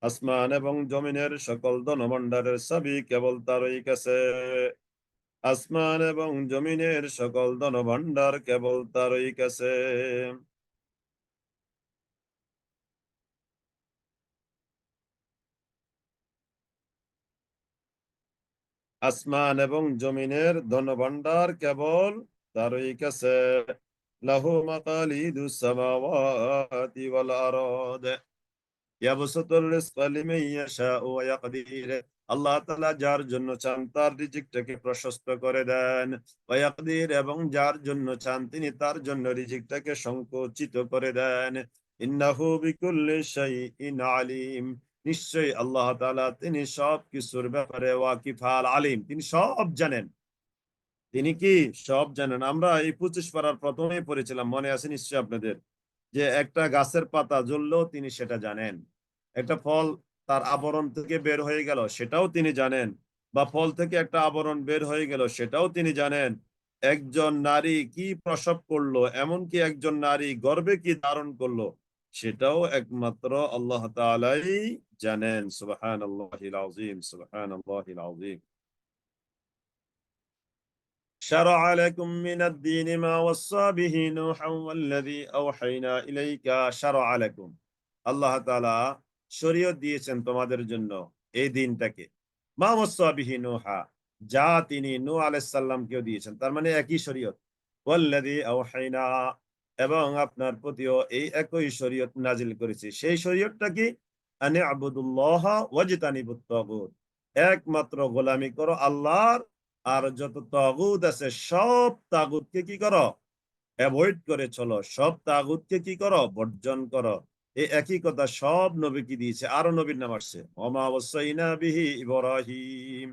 আসমান এবং জমিনের সকল ধনভাণ্ডারের চাবি কেবল তারই কাছে। আসমান এবং জমিনের সকল ধনভাণ্ডার কেবল তারই কাছে। আসমান এবং জমিনের ধনভাণ্ডার কেবল তারই কাছে। লাহু মাকালিদুস সামাওয়াতি ওয়াল আরদ ইয়াবসুতুর রিজকা লিমান ইয়াশাউ ওয়া ইয়াকদির। আল্লাহ তাআলা যার জন্য চান তার রিজিকটাকে প্রশস্ত করে দেন। ওয়া ইয়াকদির, এবং যার জন্য চান তিনি তার জন্য রিজিকটাকে সংকুচিত করে দেন। ইন্নাহু বিকুল্লি শাইইন আলিম। নিশ্চয়ই আল্লাহ তাআলা তিনি সব কিছুর ব্যাপারে ওয়াকিফাল আলিম, তিনি সব জানেন। তিনি কি সব জানেন। আমরা এই 25 পারার প্রথমেই পড়েছিলাম, মনে আছে নিশ্চয়ই আপনাদের, যে একটা গাছের পাতা জ্বললেও তিনি সেটা জানেন। একটা ফল তার আবরণ থেকে বের হয়ে গেল সেটাও তিনি জানেন, বা ফল থেকে একটা আবরণ বের হয়ে গেল সেটাও তিনি জানেন। একজন নারী কি প্রসব করলো, এমনকি একজন নারী গর্ভে কি ধারণ করলো, সেটাও একমাত্র আল্লাহ তাআলাই জানেন। সুবহানাল্লাহিল আযীম, সুবহানাল্লাহিল আযীম। شرع لكم من الدين ما وصى به نوحا والذي أوحينا إليك شرع لكم। আল্লাহ তাআলা শরীয়ত দিয়েছেন তোমাদের জন্য এই দিনটাকে। মা ওয়াসা বিহি নূহা, যা তিনি নূহ আলাইহিস সালামকেও দিয়েছেন, তার মানে একই শরীয়ত। ওয়াল্লাযী আওহাইনা, এবং আপনার প্রতিও এই একই শরীয়ত নাজিল করেছি। সেই শরীয়তটা কি? আনি আবুদুল্লাহ ওয়াজতানিবুত তাগুত, একমাত্র গোলামি করো আল্লাহর, আর যত তাগুত আছে সব তাগুতকে কি করো? অ্যাভয়েড করে চলো, সব তাগুতকে কি করো? বর্জন করো। এই একই কথা সব নবীকে দিয়েছে। আরো নবীর নাম আসছে, ওমা ওয়াসাইনা বিহি ইব্রাহিম,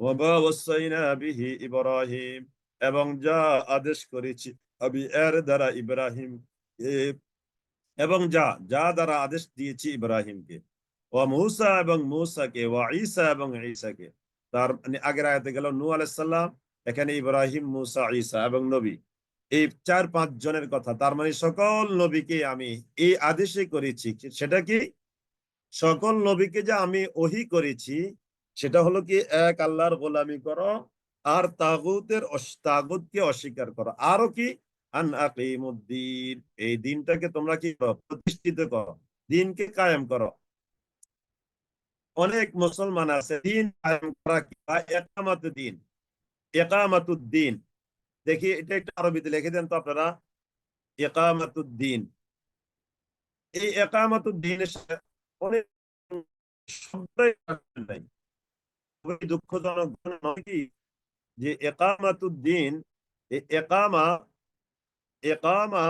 ওমা ওয়াসাইনা বিহি ইব্রাহিম, এবং যা আদেশ করেছি আমি এর দ্বারা ইব্রাহিম, এবং যা যা দ্বারা আদেশ দিয়েছি ইব্রাহিমকে। ও মূসা, এবং মূসাকে। ও ঈসা, এবং ঈসাকে। তার মানে আগের আয়াতে গেল নূহ আলাইহিস সালাম, এখানে ইব্রাহিম, মূসা, ঈসা এবং নবী, এই 4-5 জনের কথা। তার মানে সকল নবীকে আমি এই আদেশে করেছি। সেটা কি? সকল নবীকে যে আমি ওহী করেছি সেটা হলো কি, এক আল্লাহর গোলামি করো, আর তাগুতকে অস্বীকার করো। আরো কি? আন আকিমুদ্দিন, এই দিনটাকে তোমরা কি করো? প্রতিষ্ঠিত করো, দিনকে কায়েম করো। অনেক মুসলমান আছে দিন কায়েম করা কি, বা ইকামাতুদ দিন, ইকামাতুদ্দিন। দেখি এটা একটু আরবিতে লিখে দেন তো আপনারা, ইকামাতুদ্দিন। এই ইকামাতুদ্দিনের সাথে অনেক শব্দই নাই। খুবই দুঃখজনক নয় কি, যে একামাতুদ্দিন, একামা, একামা,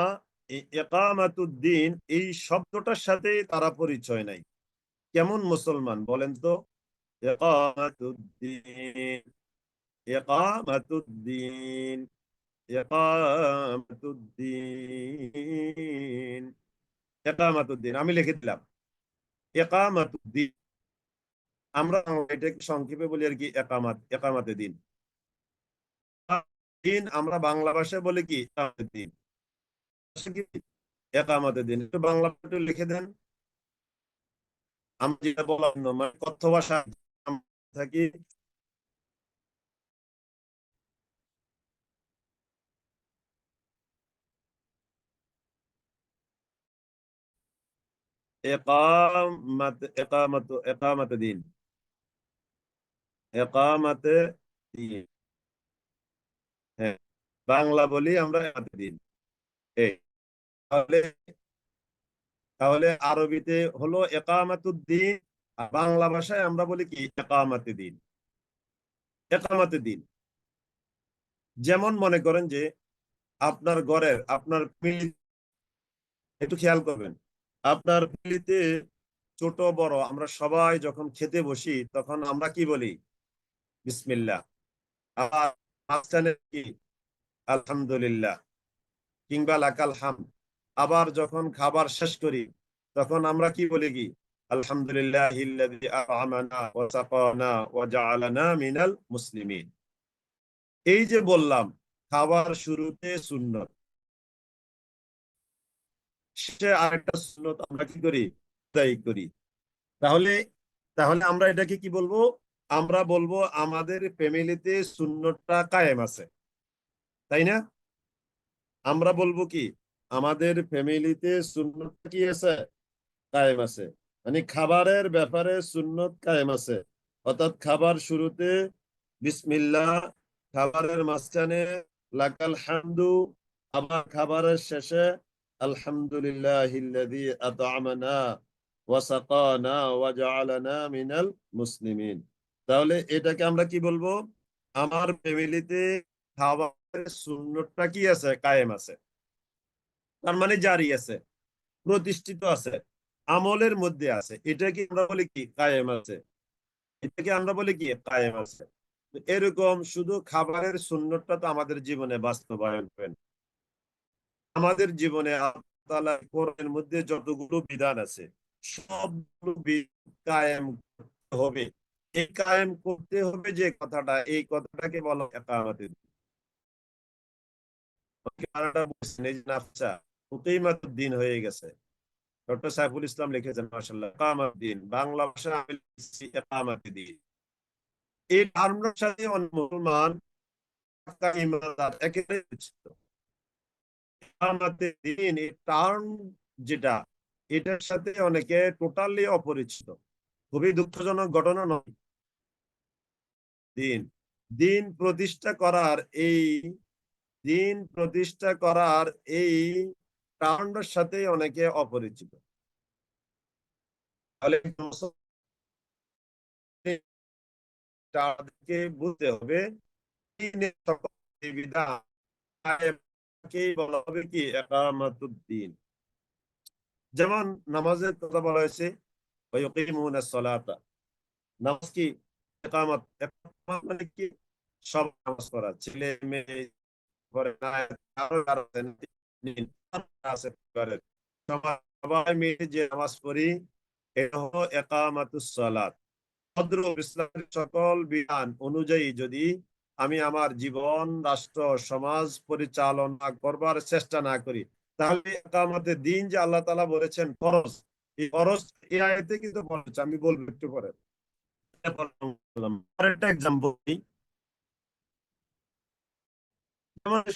একামাতুদ্দিন এই শব্দটার সাথে তারা পরিচয় নাই। কেমন মুসলমান বলেন তো? একামাতুদ্দিন, একামাতুদ্দিন, একামাতুদ্দিন, একামাতুদ্দিন। আমি লিখে দিলাম একামাতুদ্দিন। আমরা এটাকে সংক্ষেপে বলি আর কি, একামাত, একামাতে দিন। দিন আমরা বাংলা ভাষায় বলি কি? একামতে দিন। একামতে দিন একটু বাংলা একটু লিখে দেন। আমি যেটা বললাম না, মানে কথ্য ভাষা থাকি। একামতে দিন, একামতে দিন। হ্যাঁ, বাংলা বলি আমরা একামতে দিন। এই তাহলে, তাহলে আরবিতে হলো একামাতুদ্দিন, আর বাংলা ভাষায় আমরা বলি কি? একামতে দিন, একামতে দিন। যেমন মনে করেন যে আপনার ঘরের, আপনার একটু খেয়াল করবেন, আপনার ফ্যামিলিতে ছোট বড় আমরা সবাই যখন খেতে বসি তখন আমরা কি বলি? বিসমিল্লাহ। আর মাঝখানে কি? আলহামদুলিল্লাহ, কিংবা লাকাল হামদ। আবার যখন খাবার শেষ করি তখন আমরা কি বলি? কি? আলহামদুলিল্লাহিল্লাযী আত'আমানা ওয়া সাকানা ওয়া জাআলানা মিনাল মুসলিমিন। এই যে বললাম, খাবার শুরুতে সুন্নত, শেষে আরেকটা সুন্নত আমরা কি করি? আদায় করি। তাহলে তাহলে আমরা এটাকে কি বলবো? আমরা বলবো আমাদের ফ্যামিলিতে সুন্নতটা কায়েম আছে, তাই না? আমরা বলবো কি আমাদের ফ্যামিলিতে সুন্নতটা কি আছে? কায়েম আছে। মানে খাবারের ব্যাপারে সুন্নত কায়েম আছে। অর্থাৎ খাবার শুরুতে বিসমিল্লাহ, খাবারের মাঝখানে লাকাল হামদু, আবার খাবারের শেষে আলহামদুলিল্লাহিল্লাযী আত'আমানা ওয়া সাকানা ওয়া জাআলানা মিনাল মুসলিমিন। তাহলে এটাকে আমরা কি বলবো? আমার ফ্যামিলিতে খাবারের সুন্নতটা কি আছে? কায়েম আছে। তার মানে জারি আছে, প্রতিষ্ঠিত আছে, আমলের মধ্যে আছে। এটাকে আমরা বলি কি? কায়েম আছে। এটাকে আমরা বলি কি? কায়েম আছে। তো এরকম শুধু খাবারের সুন্নতটা তো আমাদের জীবনে বাস্তবায়ন করেন। আমাদের জীবনে আল্লাহ তাআলার কোরআনের মধ্যে যতগুলো বিধান আছে সবগুলো কায়েম করতে হবে। এই কায়েম করতে হবে যে কথাটা, এই কথাটাকে বলা হয় ইকামাতুদ দ্বীন। বলছেন এই যে নাফসা উকিমাতুদ্দিন হয়ে গেছে। ডক্টর সাইফুল ইসলাম লিখেছেন মাশাআল্লাহ, ইকামাতুদ্দিন, বাংলা ভাষায় আমি লিখেছি ইকামাতুদ্দিন। এই টার্মটার সাথে অনেক মুসলমান ইমানদার একেবারে পরিচিত। ইকামাতুদ্দিন এই টার্ম যেটা, এটার সাথে অনেকে টোটালি অপরিচিত। খুবই দুঃখজনক ঘটনা নয়? দিন দিন প্রতিষ্ঠা করার এই দিন প্রতিষ্ঠা করার এই টার্মটার সাথে অনেকে অপরিচিত। তাহলে তাদেরকে বুঝতে হবে দ্বীনের সকল বিধান কায়েমকেই বলা হবে কি? ইকামাতুদ্দিন। যেমন নামাজের কথা বলা হয়েছে ওয়া ইউকিমুনাস সালাতা। নামাজ কি? ইকামাত। ইকামাত মানে কি? সব নামাজ পড়া, ছেলে মেয়ে করে না, আরো যারা আছে পরিবারের সবাই মিলে যে নামাজ পড়ি, এটা হলো ইকামাতুস সালাত। ভদ্র ইসলামের সকল বিধান অনুযায়ী যদি আমি আমার জীবন, রাষ্ট্র, সমাজ পরিচালনা করবার চেষ্টা না করি, তাহলে ইকামতের দিন যে আল্লাহ তাআলা বলেছেন ফরজ, এই ফরজ এই আয়াতে কিন্তু বলেছে। আমি বলবো একটু পরে। আরেকটা এক্সাম্পল দিই। আমাদের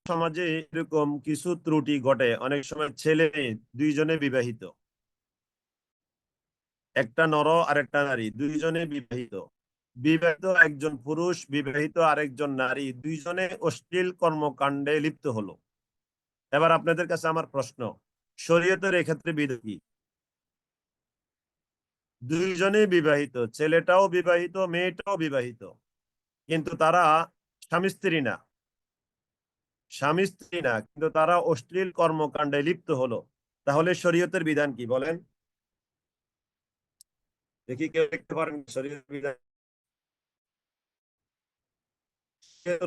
সমাজে এরকম কিছু ত্রুটি ঘটে। অনেক সময় ছেলে মেয়ে দুইজনে বিবাহিত, একটা নর আর একটা নারী, দুইজনে বিবাহিত। বিবাহিত একজন পুরুষ, বিবাহিত আরেকজন নারী, দুইজনে অশ্লীল কর্মকাণ্ডে লিপ্ত হলো। এবার আপনাদের কাছে আমার প্রশ্ন, শরীয়তের এক্ষেত্রে বিধান কি? দুইজনেই বিবাহিত, ছেলেটাও বিবাহিত, মেয়েটাও বিবাহিত, কিন্তু তারা স্বামী স্ত্রী না, স্বামী স্ত্রী না, কিন্তু তারা অশ্লীল কর্মকাণ্ডে লিপ্ত হলো। তাহলে শরীয়তের বিধান কি বলেন? দেখি কেউ দেখতে পারেন শরীয়তের বিধান?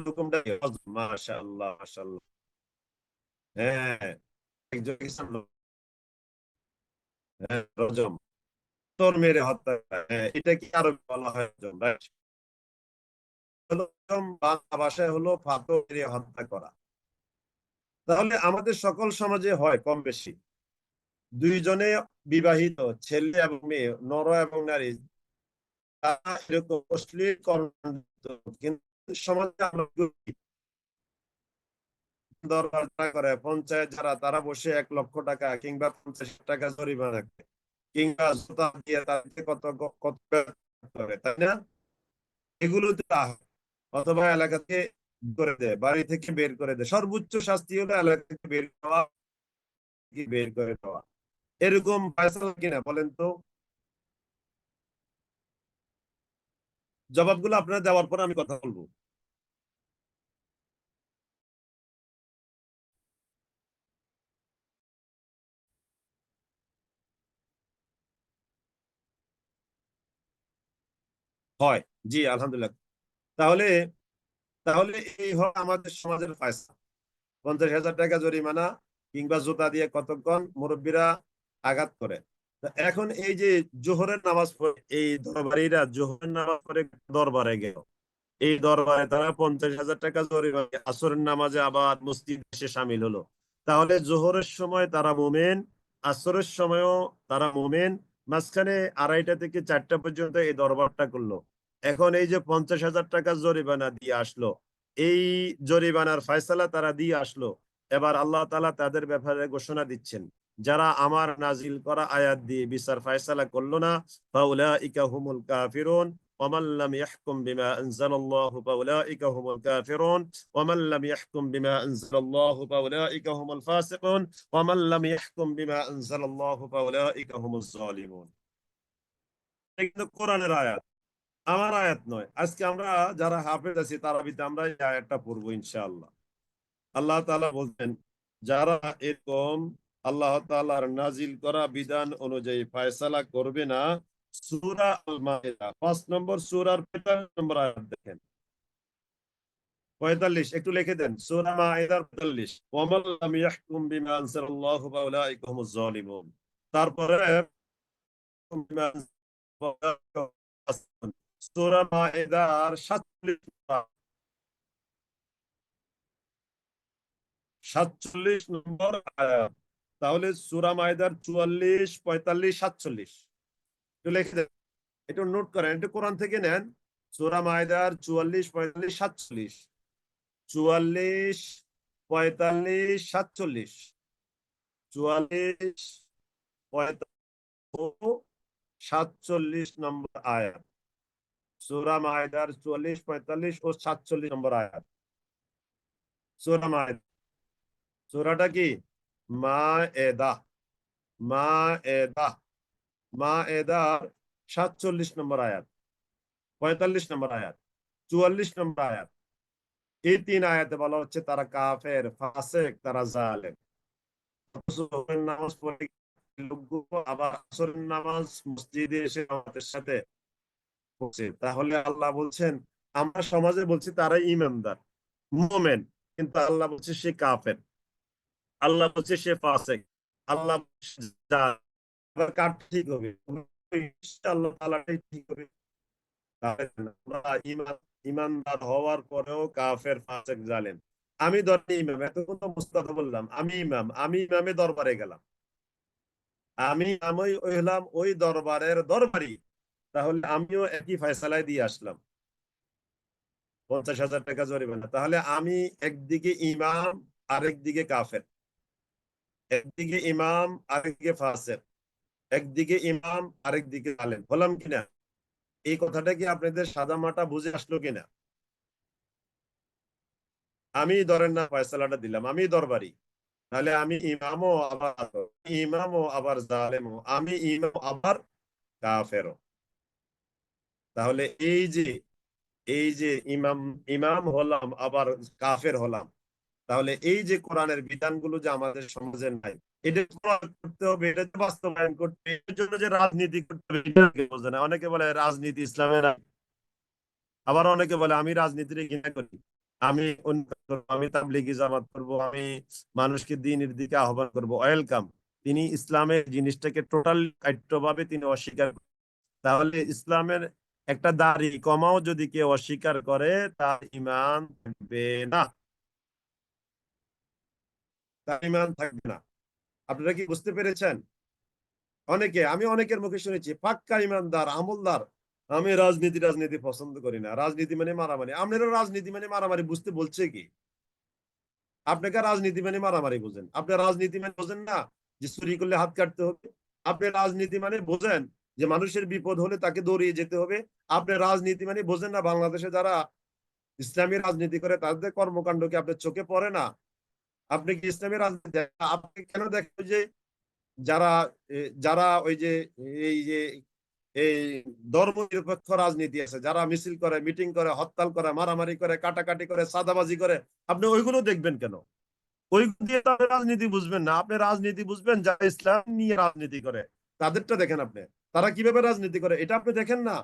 হুকুমটা কি? মাশাআল্লাহ, মাশাআল্লাহ। হ্যাঁ, একজন রজম, তোর মেরে হত্যা করা। হ্যাঁ, এটা কি আরো বলা হয় রজম, রাইট? রজম বাংলা ভাষায় হলো ফাঁদর মেরে হত্যা করা। তাহলে আমাদের সকল সমাজে হয় কম বেশি, দুইজনে বিবাহিত, ছেলে এবং মেয়ে, নর এবং নারী, তারা এরকম অশ্লীল কর্ম, কিন্তু সমাজে আমরা দরবার করে পঞ্চায়েত যারা, তারা বসে 1,00,000 টাকা কিংবা 50,000 টাকা জরিমানা করে, কিংবা জোতা দিয়ে তাদেরকে কত কত করে, তাই না? এগুলো তো অথবা এলাকা থেকে করে দেয়, বাড়ি থেকে বের করে দেয়। সর্বোচ্চ শাস্তি হলো এলাকা থেকে বের হওয়া, কি বের করে দেওয়া। এরকম ফয়সালা কিনা বলেন তো? জবাবগুলো আপনারা দেওয়ার পর আমি কথা বলবো। হয়, জি আলহামদুলিল্লাহ। তাহলে তাহলে এই হলো আমাদের সমাজের ফয়সালা। 50,000 টাকা জরিমানা, কিংবা জুতা দিয়ে কতক্ষণ মুরব্বীরা আঘাত করে। এখন এই যে জোহরের নামাজ পড়ে এই দরবারীরা, জোহরের নামাজ পড়ে দরবারে গেল, এই দরবারে তারা 50,000 টাকা জরিমানা, আসরের নামাজে আবার মসজিদ এসে সামিল হলো। তাহলে জোহরের সময় তারা মোমেন, আসরের সময়ও তারা মোমেন, মাঝখানে 2:30 থেকে 4টা পর্যন্ত এই দরবারটা করলো। এখন এই যে 50,000 টাকা জরিমানা দিয়ে আসলো, এই জরিমানার ফয়সালা তারা দিয়ে আসলো। এবার আল্লাহ তাআলা তাদের ব্যাপারে ঘোষণা দিচ্ছেন, যারা আমার নাজিল করা আয়াত দিয়ে বিচার ফয়সালা করলো না, ফাউলাইকা হুমুল কাফিরুন ওয়ামান লাম ইয়াহকুম বিমা আনজালাল্লাহু ফাউলাইকা হুমুল কাফিরুন ওয়ামান লাম ইয়াহকুম বিমা আনজালাল্লাহু ফাউলাইকা হুমুল ফাসিকুন ওয়ামান লাম ইয়াহকুম বিমা আনজালাল্লাহু ফাউলাইকা হুমুজ জালিমুন। এটা কিন্তু কোরআনের আয়াত, আমার আয়াত নয়। আজকে আমরা যারা হাফেজ আছি তারাবিতে আমরা এই আয়াতটা পড়বো ইনশাআল্লাহ। আল্লাহ তাআলা বলতেন, যারা এরকম আল্লাহ তাআলার নাজিল করা বিধান অনুযায়ী ফয়সালা করবে না, সূরা আল মাইদা 5 নম্বর সূরার 45 নম্বর আয়াত দেখেন। 45 একটু লিখে দেন, সূরা মাইদার 45, ওয়ামান লাম ইয়াহকুম বিমা আনজালাল্লাহু ফাউলাইকা হুমুজ জালিমুন। তারপরে সূরা মাইদার 47 নম্বর আয়াত। তাহলে সূরা মাইদার 44, 45, 47 একটু লিখে দেন, একটু নোট করেন, একটু কোরআন থেকে নেন। সূরা মাইদার 44, 45, 47, 44, 45, 47, 44, 45, 47 নম্বর আয়াত। সূরা মাইদার 44, 45 ও 47 নম্বর আয়াত। সূরা মাইদা, সূরাটা কি? মায়েদা, মায়েদা, মায়েদার 47 নম্বর আয়াত, 45 নম্বর আয়াত, 44 নম্বর আয়াত। এই 3 আয়াতে বলা হচ্ছে তারা কাফের, ফাসিক, তারা জালেম। জোহরের নামাজ পড়ে লোকগুলো আবার আসরের নামাজ মসজিদে এসে আমাদের সাথে পড়ছে। তাহলে আল্লাহ বলছেন, আমরা সমাজে বলছি তারা ঈমানদার, মুমিন, কিন্তু আল্লাহ বলছে সে কাফের, আল্লাহ বলছে সে ফাসিক, আল্লাহ বলছে জালেম। এবার কার ঠিক হবে? আল্লাহ তাআলাটাই ঠিক হবে। আমরা ইমানদার হওয়ার পরেও কাফের, ফাসিক, জালেম। আমি ধরেন ইমাম, এতক্ষণ তো মুস্তাফা বললাম আমি ইমাম, আমি ইমামে দরবারে গেলাম, আমি হলাম ওই দরবারের দরবারি। তাহলে আমিও একই ফয়সালায় দিয়ে আসলাম, 50,000 টাকা জরিমানা। তাহলে আমি একদিকে ইমাম, আরেকদিকে কাফের, একদিকে ইমাম, আরেকদিকে ফাসিক, একদিকে ইমাম, আরেকদিকে জালেম হলাম কিনা? এই কথাটা কি আপনাদের সাদা মাটা বুঝে আসলো কিনা? আমি ধরেন না ফয়সালাটা দিলাম, আমি দরবারি, তাহলে আমি ইমামও আবার জালেমও, আমি ইমাম আবার কাফেরও। তাহলে এই যে ইমাম, ইমাম হলাম আবার কাফের হলাম। তাহলে এই যে কোরআনের বিধানগুলো যে আমাদের সমাজে নাই, এটা প্রয়োগ করতে হবে, এটা বাস্তবায়ন করতে হবে, এর জন্য যে রাজনীতি করতে হবে এটা কেউ বোঝে না। অনেকে বলে রাজনীতি ইসলামের, আবার অনেকে বলে আমি রাজনীতির ঘৃণা করি, আমি তাবলীগি জামাত করবো, আমি মানুষকে দ্বীনের দিকে আহ্বান করবো। ওয়েলকাম, তিনি ইসলামের জিনিসটাকে টোটাল কাট্যভাবে তিনি অস্বীকার করেন। তাহলে ইসলামের একটা দাড়ি কমাও যদি কেউ অস্বীকার করে, তার ঈমান থাকবে না, তার ঈমান থাকবে না। আপনারা কি বুঝতে পেরেছেন? আমি অনেকের মুখে শুনেছি পাক্কা ঈমানদার, আমলদার, আমি রাজনীতি পছন্দ করি না, রাজনীতি মানে মারামারি। আপনারা রাজনীতি মানে মারামারি বুঝতে বলছে কি? আপনাকে রাজনীতি মানে মারামারি বোঝেন? আপনি রাজনীতি মানে বোঝেন না যে চুরি করলে হাত কাটতে হবে? আপনি রাজনীতি মানে বোঝেন যে মানুষের বিপদ হলে তাকে দৌড়িয়ে যেতে হবে? আপনি রাজনীতি মানে বোঝেন না বাংলাদেশে যারা ইসলামী রাজনীতি করে তাদের কর্মকাণ্ড কি আপনার চোখে পড়ে না? আপনি কি ইসলামী রাজনীতি আপনি কেন দেখেন যে যারা যারা ওই যে এই যে এই ধর্ম নিরপেক্ষ রাজনীতি আছে, যারা মিছিল করে, মিটিং করে, হরতাল করে, মারামারি করে, কাটাকাটি করে, চাঁদাবাজি করে, আপনি ওইগুলো দেখবেন কেন? ওইগুলো দিয়ে তো আপনি রাজনীতি বুঝবেন না। আপনি রাজনীতি বুঝবেন যারা ইসলাম নিয়ে রাজনীতি করে, তাদেরটা দেখেন। আপনি তারা কিভাবে রাজনীতি করে এটা আপনি দেখেন না।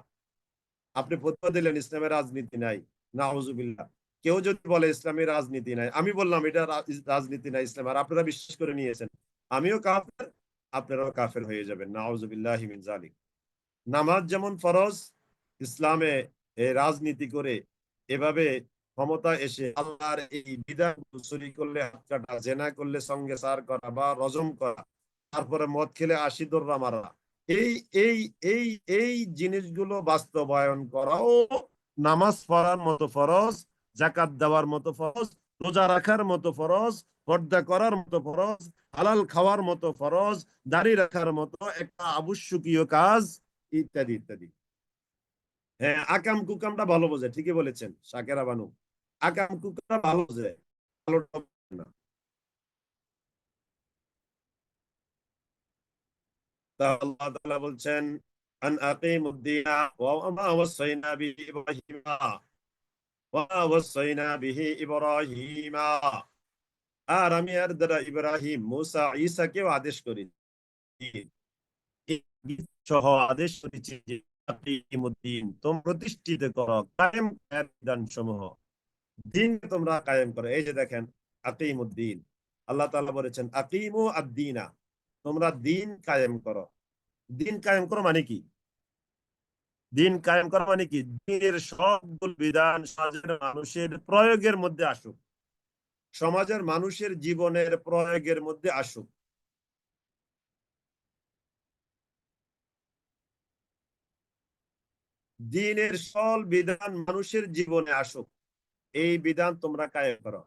আপনি ফতোয়া দিলেন ইসলামের রাজনীতি নাই, নাউজুবিল্লাহ। কেউ যদি বলে ইসলামের রাজনীতি নাই, আমি বললাম এটা রাজনীতি নাই ইসলাম, আর আপনারা বিশ্বাস করে নিয়েছেন, আমিও কাফের, আপনারাও কাফের হয়ে যাবেন, নাউজুবিল্লাহি মিন যালিক। নামাজ যেমন ফরজ, ইসলামে রাজনীতি করে এভাবে ক্ষমতা এসে আল্লাহর এই বিধান চুরি করলে হাত কাটা, জেনা করলে সঙ্গে সার করা বা রজম করা, তারপরে মদ খেলে 80 দোররা মারা, এই এই এই এই জিনিসগুলো বাস্তবায়ন করাও নামাজ পড়ার মতো ফরজ, যাকাত দেওয়ার মতো ফরজ, রোজা রাখার মতো ফরজ, পর্দা করার মতো ফরজ, হালাল খাওয়ার মতো ফরজ, দাড়ি রাখার মতো একটা আবশ্যকীয় কাজ, ইত্যাদি ইত্যাদি। হ্যাঁ, আকাম কুকামটা ভালো বোঝে, ঠিকই বলেছেন শাকেরা বানু, আকাম কুকামটা ভালো বোঝে, ভালোটা বোঝে না। তা আল্লাহ তাআলা বলছেন আন আকিমুদ্দিনা ওয়া মা ওয়াসাইনা বিহি ইব্রাহিমা ওয়া ওয়াসাইনা বিহি ইব্রাহিমা। আর আমি এর দ্বারা ইব্রাহিম, মুসা, ঈসাকেও আদেশ করি, সহ আদেশ করেছি যে আকিমুদ্দিন, তোমরা প্রতিষ্ঠিত করো, কায়েম বিধান সমূহ, দিন তোমরা কায়েম করো। এই যে দেখেন আকিমুদ্দিন, আল্লাহ তাআলা বলেছেন আকিমু আদ-দীনা, তোমরা দিন কায়েম করো। দিন কায়েম করো মানে কি? দিন কায়েম করা মানে কি? দিনের সবগুলো বিধান সমাজের মানুষের প্রয়োগের মধ্যে আসুক, সমাজের মানুষের জীবনের প্রয়োগের মধ্যে আসুক। দিনের সব বিধান মানুষের জীবনে আসুক, এই বিধান তোমরা কায়েম করো।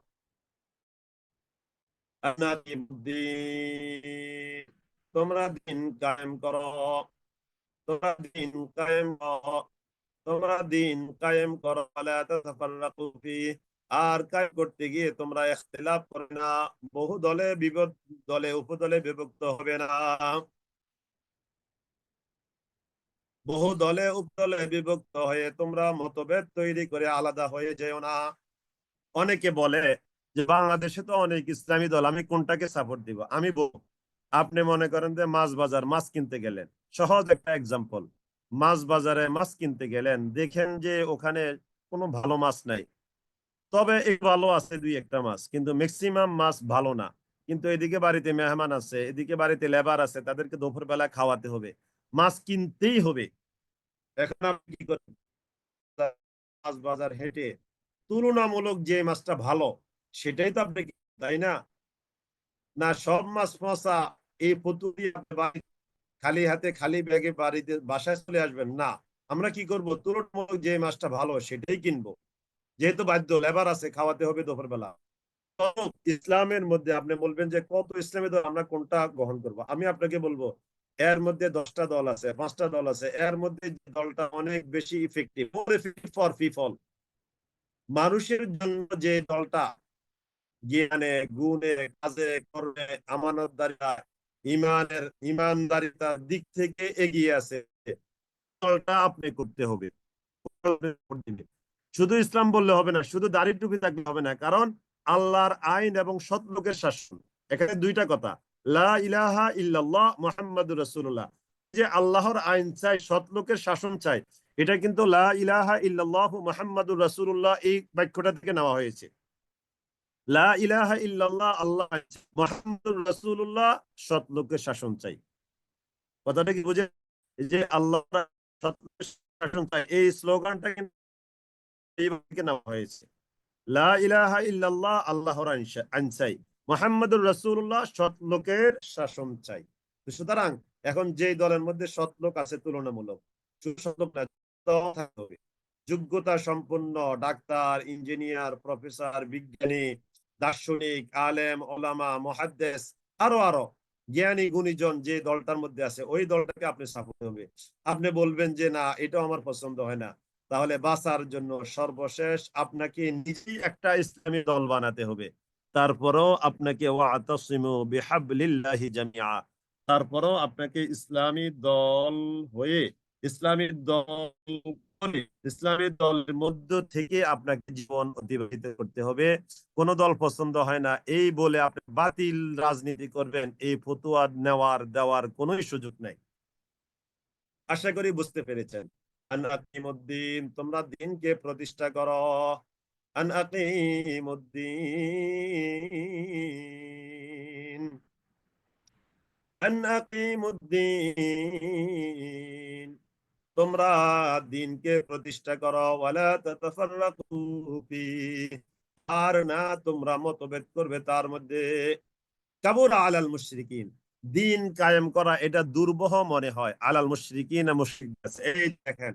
তোমরা দিন কায়েম করো, তোমরা দিন কায়েম করো, তোমরা দিন কায়েম করো, ওয়ালা তাতাফাররাকু ফীহি, আর কায়েম করতে গিয়ে তোমরা ইখতিলাফ করবে না, বহু দলে দলে উপদলে বিভক্ত হবে না, বহু দলে উপদলে বিভক্ত হয়ে তোমরা মতভেদ তৈরি করে আলাদা হয়ে যেও না। অনেকে বলে যে বাংলাদেশে তো অনেক ইসলামী দল, আমি কোনটাকে সাপোর্ট দিব? আমি বলবো, আপনি মনে করেন যে মাছ বাজার, মাছ কিনতে গেলেন, সহজ একটা এক্সাম্পল, মাছ বাজারে মাছ কিনতে গেলেন, দেখেন যে ওখানে কোনো ভালো মাছ নাই, তবে এই ভালো আছে দুই একটা মাছ, কিন্তু ম্যাক্সিমাম মাছ ভালো না। কিন্তু এদিকে বাড়িতে মেহমান আছে, এদিকে বাড়িতে লেবার আছে, তাদেরকে দুপুরবেলা খাওয়াতে হবে, মাছ কিনতেই হবে। এখন আপনি কি করেন? মাছ বাজার হেঁটে তুলনামূলক যে মাছটা ভালো সেটাই তো আপনি তাই না? না সব মাছ পচা, এই ফতুয়া দিয়ে আপনি খালি হাতে খালি ব্যাগে বাড়িতে বাসায় চলে আসবেন না। আমরা কি করব? তুলনামূলক যে মাছটা ভালো সেটাই কিনবো, যেহেতু বাধ্য, লেবার আছে, খাওয়াতে হবে দুপুরবেলা। ইসলামের মধ্যে আপনি বলবেন যে কত ইসলামী দল, আমরা কোনটা গ্রহণ করব? আমি আপনাকে বলবো এর মধ্যে 10টা দল আছে, 5টা দল আছে, এর মধ্যে যে দলটা অনেক বেশি ইফেক্টিভ ফর পিপল, মানুষের জন্য যে দলটা জ্ঞানে, গুণে, কাজে, কর্মে, আমানতদারিতা, ইমানদারিতার দিক থেকে এগিয়ে আছে, দলটা আপনি করতে হবে। শুধু ইসলাম বললে হবে না, শুধু দাড়ি টুপি থাকলে হবে না, কারণ আল্লাহর আইন এবং সৎ লোকের শাসন, এখানে দুইটা কথা, লা ইলাহা ইল্লাল্লাহ মুহাম্মাদুর রাসূলুল্লাহ, যে আল্লাহর আইন চাই, সৎ লোকের শাসন চাই, এটা কিন্তু লা ইলাহা ইল্লাল্লাহ মুহাম্মাদুর রাসূলুল্লাহ এই বাক্যটা থেকে নেওয়া হয়েছে। লা ইলাহা ইল্লাল্লাহ আল্লাহ, মুহাম্মাদুর রাসূলুল্লাহ সৎ লোকের শাসন চাই। কথাটা কি বুঝে? যে আল্লাহ সৎ লোকের শাসন চাই, এই স্লোগানটা কিন্তু এইভাবে নেওয়া হয়েছে। লা ইলাহা ইল্লাল্লাহ আল্লাহর আইন চাই, মুহাম্মাদুর রাসূলুল্লাহ সৎ লোকের শাসন চাই। সুতরাং এখন যেই দলের মধ্যে সৎ লোক আছে তুলনামূলক, শুধু সৎ লোক না, থাকতে হবে যোগ্যতা সম্পন্ন ডাক্তার, ইঞ্জিনিয়ার, প্রফেসর, বিজ্ঞানী, দার্শনিক, আলেম, ওলামা, মুহাদ্দিস, আরো আরো জ্ঞানী গুণীজন যে দলটার মধ্যে আছে, ওই দলটাকে আপনি সাপোর্ট হবে। আপনি বলবেন যে না, এটাও আমার পছন্দ হয় না, তাহলে বাঁচার জন্য সর্বশেষ আপনাকে নিজেই একটা ইসলামী দল বানাতে হবে। তারপরও আপনাকে ওয়াতাসিমু বিহাবলিল্লাহি জামিআ, তারপরও আপনাকে ইসলামী দল হয়ে, ইসলামী দল করে, ইসলামী দলের মধ্য থেকে আপনাকে জীবন অতিবাহিত করতে হবে। কোন দল পছন্দ হয় না এই বলে আপনি বাতিল রাজনীতি করবেন, এই ফতোয়া নেওয়ার দেওয়ার কোন সুযোগ নাই। আশা করি বুঝতে পেরেছেন। আন আকিমুদ্দিন, তোমরা দিনকে প্রতিষ্ঠা করো। আন আকিমুদ্দিন, আন আকিমুদ্দিন, তোমরা দিনকে প্রতিষ্ঠা করো। ওয়ালা তাতাফাররাকু ফীহি, আর না তোমরা মতভেদ করবে তার মধ্যে। কাবুরা আলাল মুশরিকিন, দিন কায়েম করা এটা দুর্বহ মনে হয় আলাল মুশরিকিনা মুশরিকদের কাছে। এই দেখেন,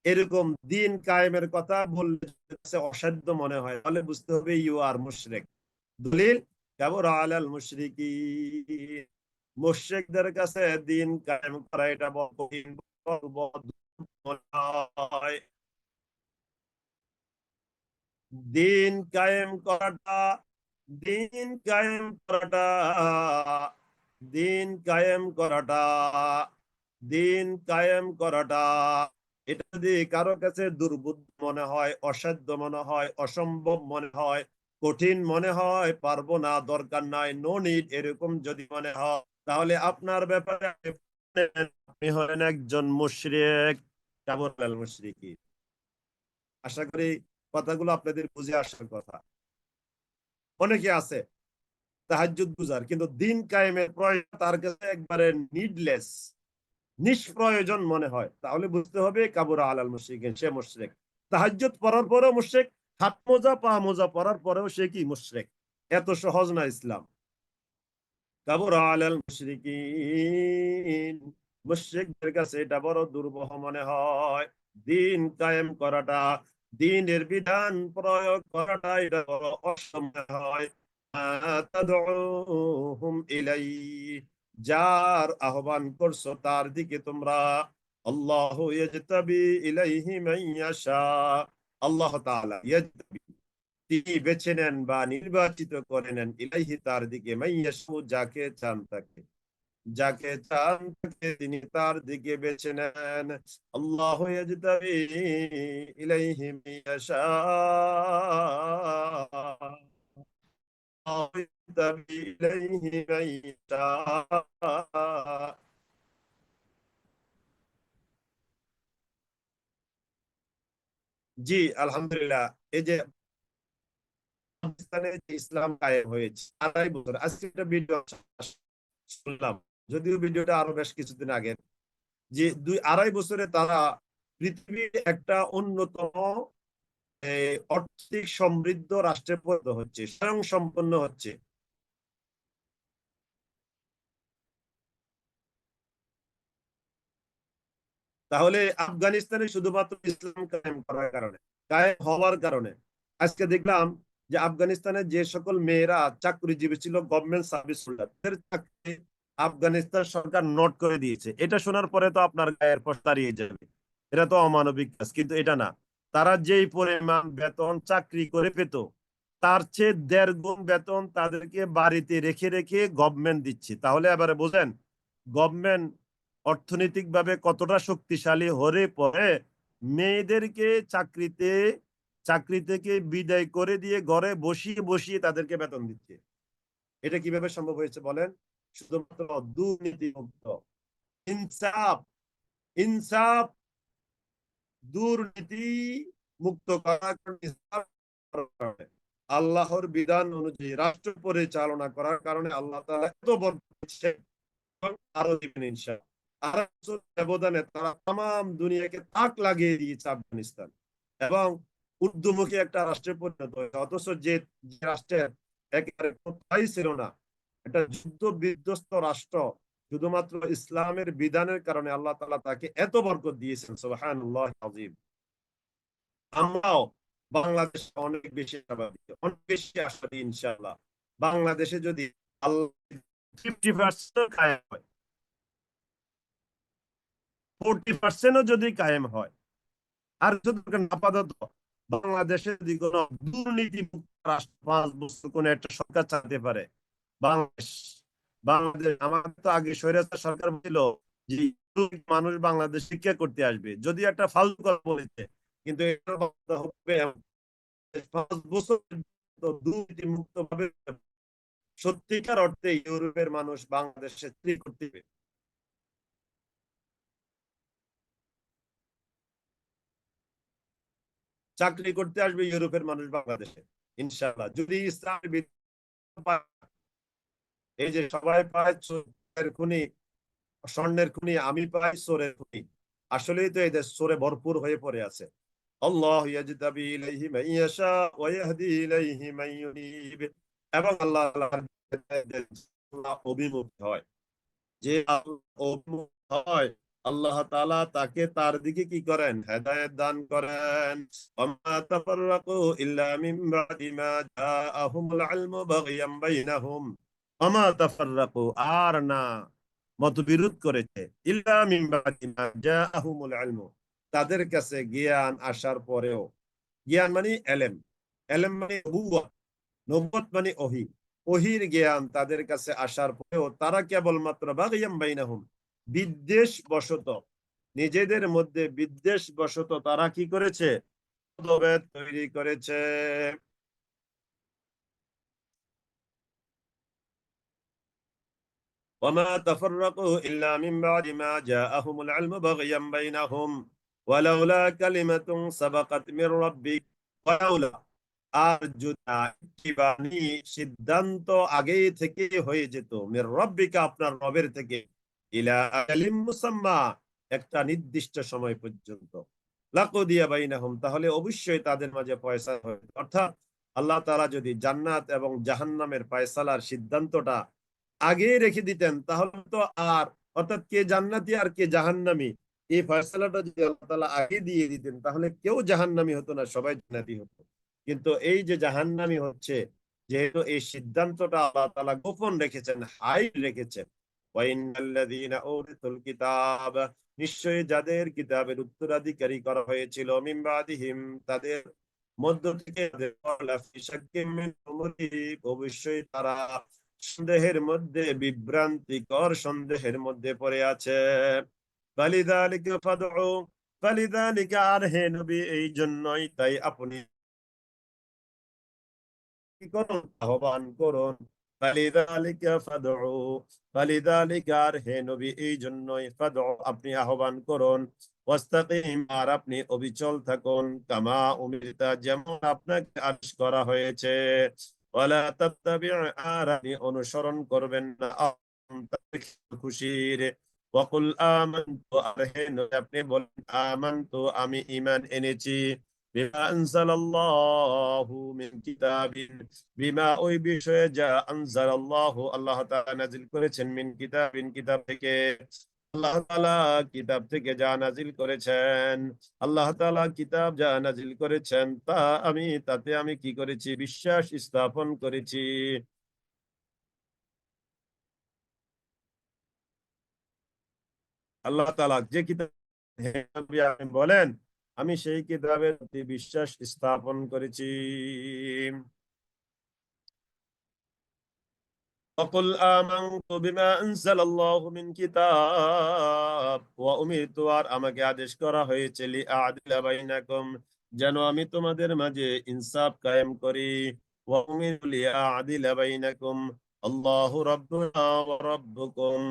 এরকম দিন কায়েমের কথা বললে অসাধ্য মনে হয়, তাহলে বুঝতে হবে ইউ আর মুশরিক। দলিল কাবুরা আলাল মুশরিকিন, মুশরিকদের কাছে দিন কায়েম করা এটা বড় কঠিন, বড় মনে হয়। দিন কায়েম করাটা, দিন কায়েম করাটা, দিন কায়েম করাটা, দিন কায়েম করাটা, এটা যদি কারো কাছে দুর্বুদ্ধ মনে হয়, অসাধ্য মনে হয়, অসম্ভব মনে হয়, কঠিন মনে হয়, পারবো না, দরকার নাই, নো নিড, এরকম যদি মনে হয়, তাহলে আপনার ব্যাপারে আপনি হলেন একজন মুশরিক, কাবুরাল মুশরিকিন। আশা করি কথাগুলো আপনাদের বুঝে আসার কথা। অনেকে আছে তাহাজ্জুদ গুজার, কিন্তু দিন কায়েমের প্রয়োজন তার কাছে একবারে নিডলেস, নিষ্প্রয়োজন মনে হয়, তাহলে বুঝতে হবে কাবুরা আলাল মুশরিকিন, সে মুশরিক। তাহাজ্জুদ পড়ার পরেও মুশরিক, হাত মোজা পা মোজা পড়ার পরেও সে কি মুশরিক। এত সহজ না ইসলাম। কাবুরা আলাল মুশরিকিন, মুশরিকদের কাছে এটা বড় দুর্বহ মনে হয়। দিন কায়েম করাটা, দিনের বিধান প্রয়োগ করাটা এটা বড় অসম্ভব হয়। তাদউহুম ইলাইহি, যার আহ্বান করছো তার দিকে তোমরা, আল্লাহু ইয়াজতাবি ইলাইহি মান ইয়াশা, আল্লাহ তাআলা ইয়াজতাবি, তিনি বেছে নেন বা নির্বাচিত করে নেন, ইলাইহি তার দিকে, মাইয়াশু যাকে চান তাকে, যাকে চান তাকে তিনি তার দিকে বেছে নেন। আল্লাহু ইয়াজতাবি ইলাইহি মাইয়াশা, আল্লাহু ইয়াজতাবি ইলাইহি মাইয়াশা। জি, আলহামদুলিল্লাহ। এই যে পাকিস্তানে যে ইসলাম কায়েম হয়েছে 2.5 বছর, আজকে একটা ভিডিও শুনলাম, যদিও ভিডিওটা আরো বেশ কিছুদিন আগে, যে 2.5 বছরে তারা পৃথিবীর একটা অন্যতম অর্থনৈতিক সমৃদ্ধ রাষ্ট্রে পরিণত হচ্ছে, স্বয়ং সম্পন্ন হচ্ছে। তাহলে আফগানিস্তানে শুধুমাত্র ইসলাম কায়েম করার কারণে, কায়েম হওয়ার কারণে, আজকে দেখলাম যে আফগানিস্তানে যে সকল মেয়েরা চাকরিজীবী ছিল, গভর্নমেন্ট সার্ভিস হোল্ডার, তাদের চাকরি আফগানিস্তান সরকার নোট করে দিয়েছে। এটা শোনার পরে তো আপনার গায়ের পর দাঁড়িয়ে যাবে, এটা তো অমানবিক কাজ, কিন্তু এটা না। তারা যেই পরিমাণ বেতন চাকরি করে পেত, তার চেয়ে 1.5 গুণ বেতন তাদেরকে বাড়িতে রেখে রেখে গভর্নমেন্ট দিচ্ছে। তাহলে এবারে বোঝেন গভর্নমেন্ট অর্থনৈতিকভাবে কতটা শক্তিশালী হলে পরে মেয়েদেরকে চাকরি থেকে বিদায় করে দিয়ে ঘরে বসিয়ে বসিয়ে তাদেরকে বেতন দিচ্ছে। এটা কিভাবে সম্ভব হয়েছে বলেন? শুধুমাত্র দুর্নীতি মুক্ত, ইনসাফ, ইনসাফ, দুর্নীতি মুক্ত করার কারণে, আল্লাহর বিধান অনুযায়ী রাষ্ট্র পরিচালনা করার কারণে আল্লাহ তাআলা এত বড় আরো দিবেন ইনশাআল্লাহ। 2.5 বছর ব্যবধানে তারা তাম দুনিয়াকে তাক লাগিয়ে দিয়েছে আফগানিস্তান, এবং ঊর্ধ্বমুখী একটা রাষ্ট্রে পরিণত হয়েছে। অথচ যে যে রাষ্ট্রের একেবারে কোথায় ছিল না, একটা যুদ্ধ বিধ্বস্ত রাষ্ট্র, শুধুমাত্র ইসলামের বিধানের কারণে আল্লাহ তাআলা তাকে এত বরকত দিয়েছেন। সুবহানাল্লাহ আযীম। আমরাও বাংলাদেশে অনেক বেশি আশাবাদী, অনেক বেশি আশাবাদী ইনশাআল্লাহ। বাংলাদেশে যদি আল্লাহ 50% কায়েম হয়, 40% যদি কায়েম হয়, আর যদি আপাতত বাংলাদেশে যদি কোনো দুর্নীতি মুক্ত রাষ্ট্র 5 বছর কোন একটা সরকার চালাতে পারে, বাংলাদেশ, বাংলাদেশ আমাদের তো আগে স্বৈরাচার সরকার ছিল যে মানুষ বাংলাদেশ শিক্ষা করতে আসবে, যদি একটা ফালতু কথা বলেছে, কিন্তু এটা হবে 5 বছর দুর্নীতি মুক্ত ভাবে সত্যিকার অর্থে ইউরোপের মানুষ বাংলাদেশে চাকরি করতে হবে। চাকরি করতে আসবে ইউরোপের মানুষ বাংলাদেশে ইনশাআল্লাহ, যদি ইসলামের এই যে সবাই পায় চোরের খুনি, স্বর্ণের খুনি, আমি পাই চোরের খুনি, আসলেই তো এই দেশ চোরে ভরপুর হয়ে পড়ে আছে। আল্লাহ ইয়াজতাবি ইলাইহি মান ইয়াশা ওয়া ইয়াহদি ইলাইহি মান ইউনিব, এবং আল্লাহ অভিমুখ হয়, যে অভিমুখ হয় আল্লাহ তাআলা তাকে তার দিকে কি করেন, হেদায়েত দান করেন। ওয়ামা তাফাররাকু ইল্লা মিন বাদি মা জাআহুমুল ইলমু বাগিয়াম বাইনাহুম। ওয়ামা তাফাররাকু, আর না মতবিরোধ করেছে, ইল্লা মিন বাদি মা জাআহুমুল ইলমু, তাদের কাছে জ্ঞান আসার পরেও। জ্ঞান মানে এলেম, এলেম মানে নবুয়ত, নবুয়ত মানে ওহী, ওহীর জ্ঞান তাদের কাছে আসার পরেও তারা কেবলমাত্র বাগিয়াম বাইনাহুম, বিদ্বেষ বশত, নিজেদের মধ্যে বিদ্বেষ বশত তারা কি করেছে, মতভেদ তৈরি করেছে। ওয়ামা তাফাররাকু ইল্লা মিন বাদি মা জাআহুমুল ইলমু বাগিয়াম বাইনাহুম ওয়ালাউলা কালিমাতুন সাবাকাত মির রাব্বিক, ওয়ালাউলা, আর যদি একটিবাণী সিদ্ধান্ত আগে থেকে হয়ে যেত, মির রাব্বিকা, আপনার রবের থেকে, ইলা আজালিম মুসাম্মা, একটা নির্দিষ্ট সময় পর্যন্ত, লাকুদিয়া বাইনাহুম, তাহলে অবশ্যই তাদের মাঝে ফয়সালা হবে। অর্থাৎ আল্লাহ তাআলা যদি জান্নাত এবং জাহান্নামের ফয়সালার সিদ্ধান্তটা আগে রেখে দিতেন, তাহলে তো আর, অর্থাৎ কে জান্নাতি আর কে জাহান্নামী, এই ফয়সালাটা যদি আল্লাহ তাআলা আগে দিয়ে দিতেন, তাহলে কেউ জাহান্নামী হতো না, সবাই জান্নাতি হতো। কিন্তু এই যে জাহান্নামী হচ্ছে, যেহেতু এই সিদ্ধান্তটা আল্লাহ তাআলা গোপন রেখেছেন, হাইড রেখেছেন। ওয়াইন্নাল্লাযীনা উরিতুল কিতাব, নিশ্চয়ই যাদের কিতাবের উত্তরাধিকারী করা হয়েছিল, মিন বাদিহিম, তাদের মধ্য থেকে, লাফি শাক্কিম মিনহু মুরিব, অবশ্যই তারা সন্দেহের মধ্যে, বিভ্রান্তিকর সন্দেহের মধ্যে পড়ে আছে। ফালিযালিকা ফাদউ, ফালিযালিকা, আর হে নবী এই জন্যই, তাই আপনি কি করুন, আহ্বান করুন। ফালিযালিকা ফাদউ, ফালিযালিকা, আর হে নবী এই জন্যই, ফাদউ, আপনি আহ্বান করুন, ওয়াস্তাকিম, আর আপনি অবিচল থাকুন, কামা উমিরতা, যেমন আপনাকে আদেশ করা হয়েছে। ওয়ালা তাত্তাবি, আর আপনি অনুসরণ করবেন না খুশির। ওয়াকুল আমানতু, আর হে নবী আপনি বলেন, আমানতু, আমি ঈমান এনেছি, বিমা আনজালাল্লাহু মিন কিতাবিন, বিমা, ওই বিষয়ে, যা আনজালাল্লাহু, আল্লাহ তাআলা নাযিল করেছেন, মিন কিতাবিন, কিতাব থেকে, আল্লাহ তাআলা কিতাব থেকে যা নাযিল করেছেন, আল্লাহ তাআলা কিতাব যা নাযিল করেছেন, তা আমি, তাতে আমি কি করেছি, বিশ্বাস স্থাপন করেছি। আল্লাহ তাআলা যে কিতাব, হে নবী আপনি বলেন, আমি সেই কিতাবের প্রতি বিশ্বাস স্থাপন করেছি। وقل آمنت بما أنزل الله من كتاب وأمرت, আর আমাকে আদেশ করা হয়েছে, লিআদিলা বাইনাকুম, যেন আমি তোমাদের মাঝে ইনসাফ কায়েম করি। ওয়াউমিরু লিআদিলা বাইনাকুম, আল্লাহু রাব্বুনা ওয়া রাব্বুকুম,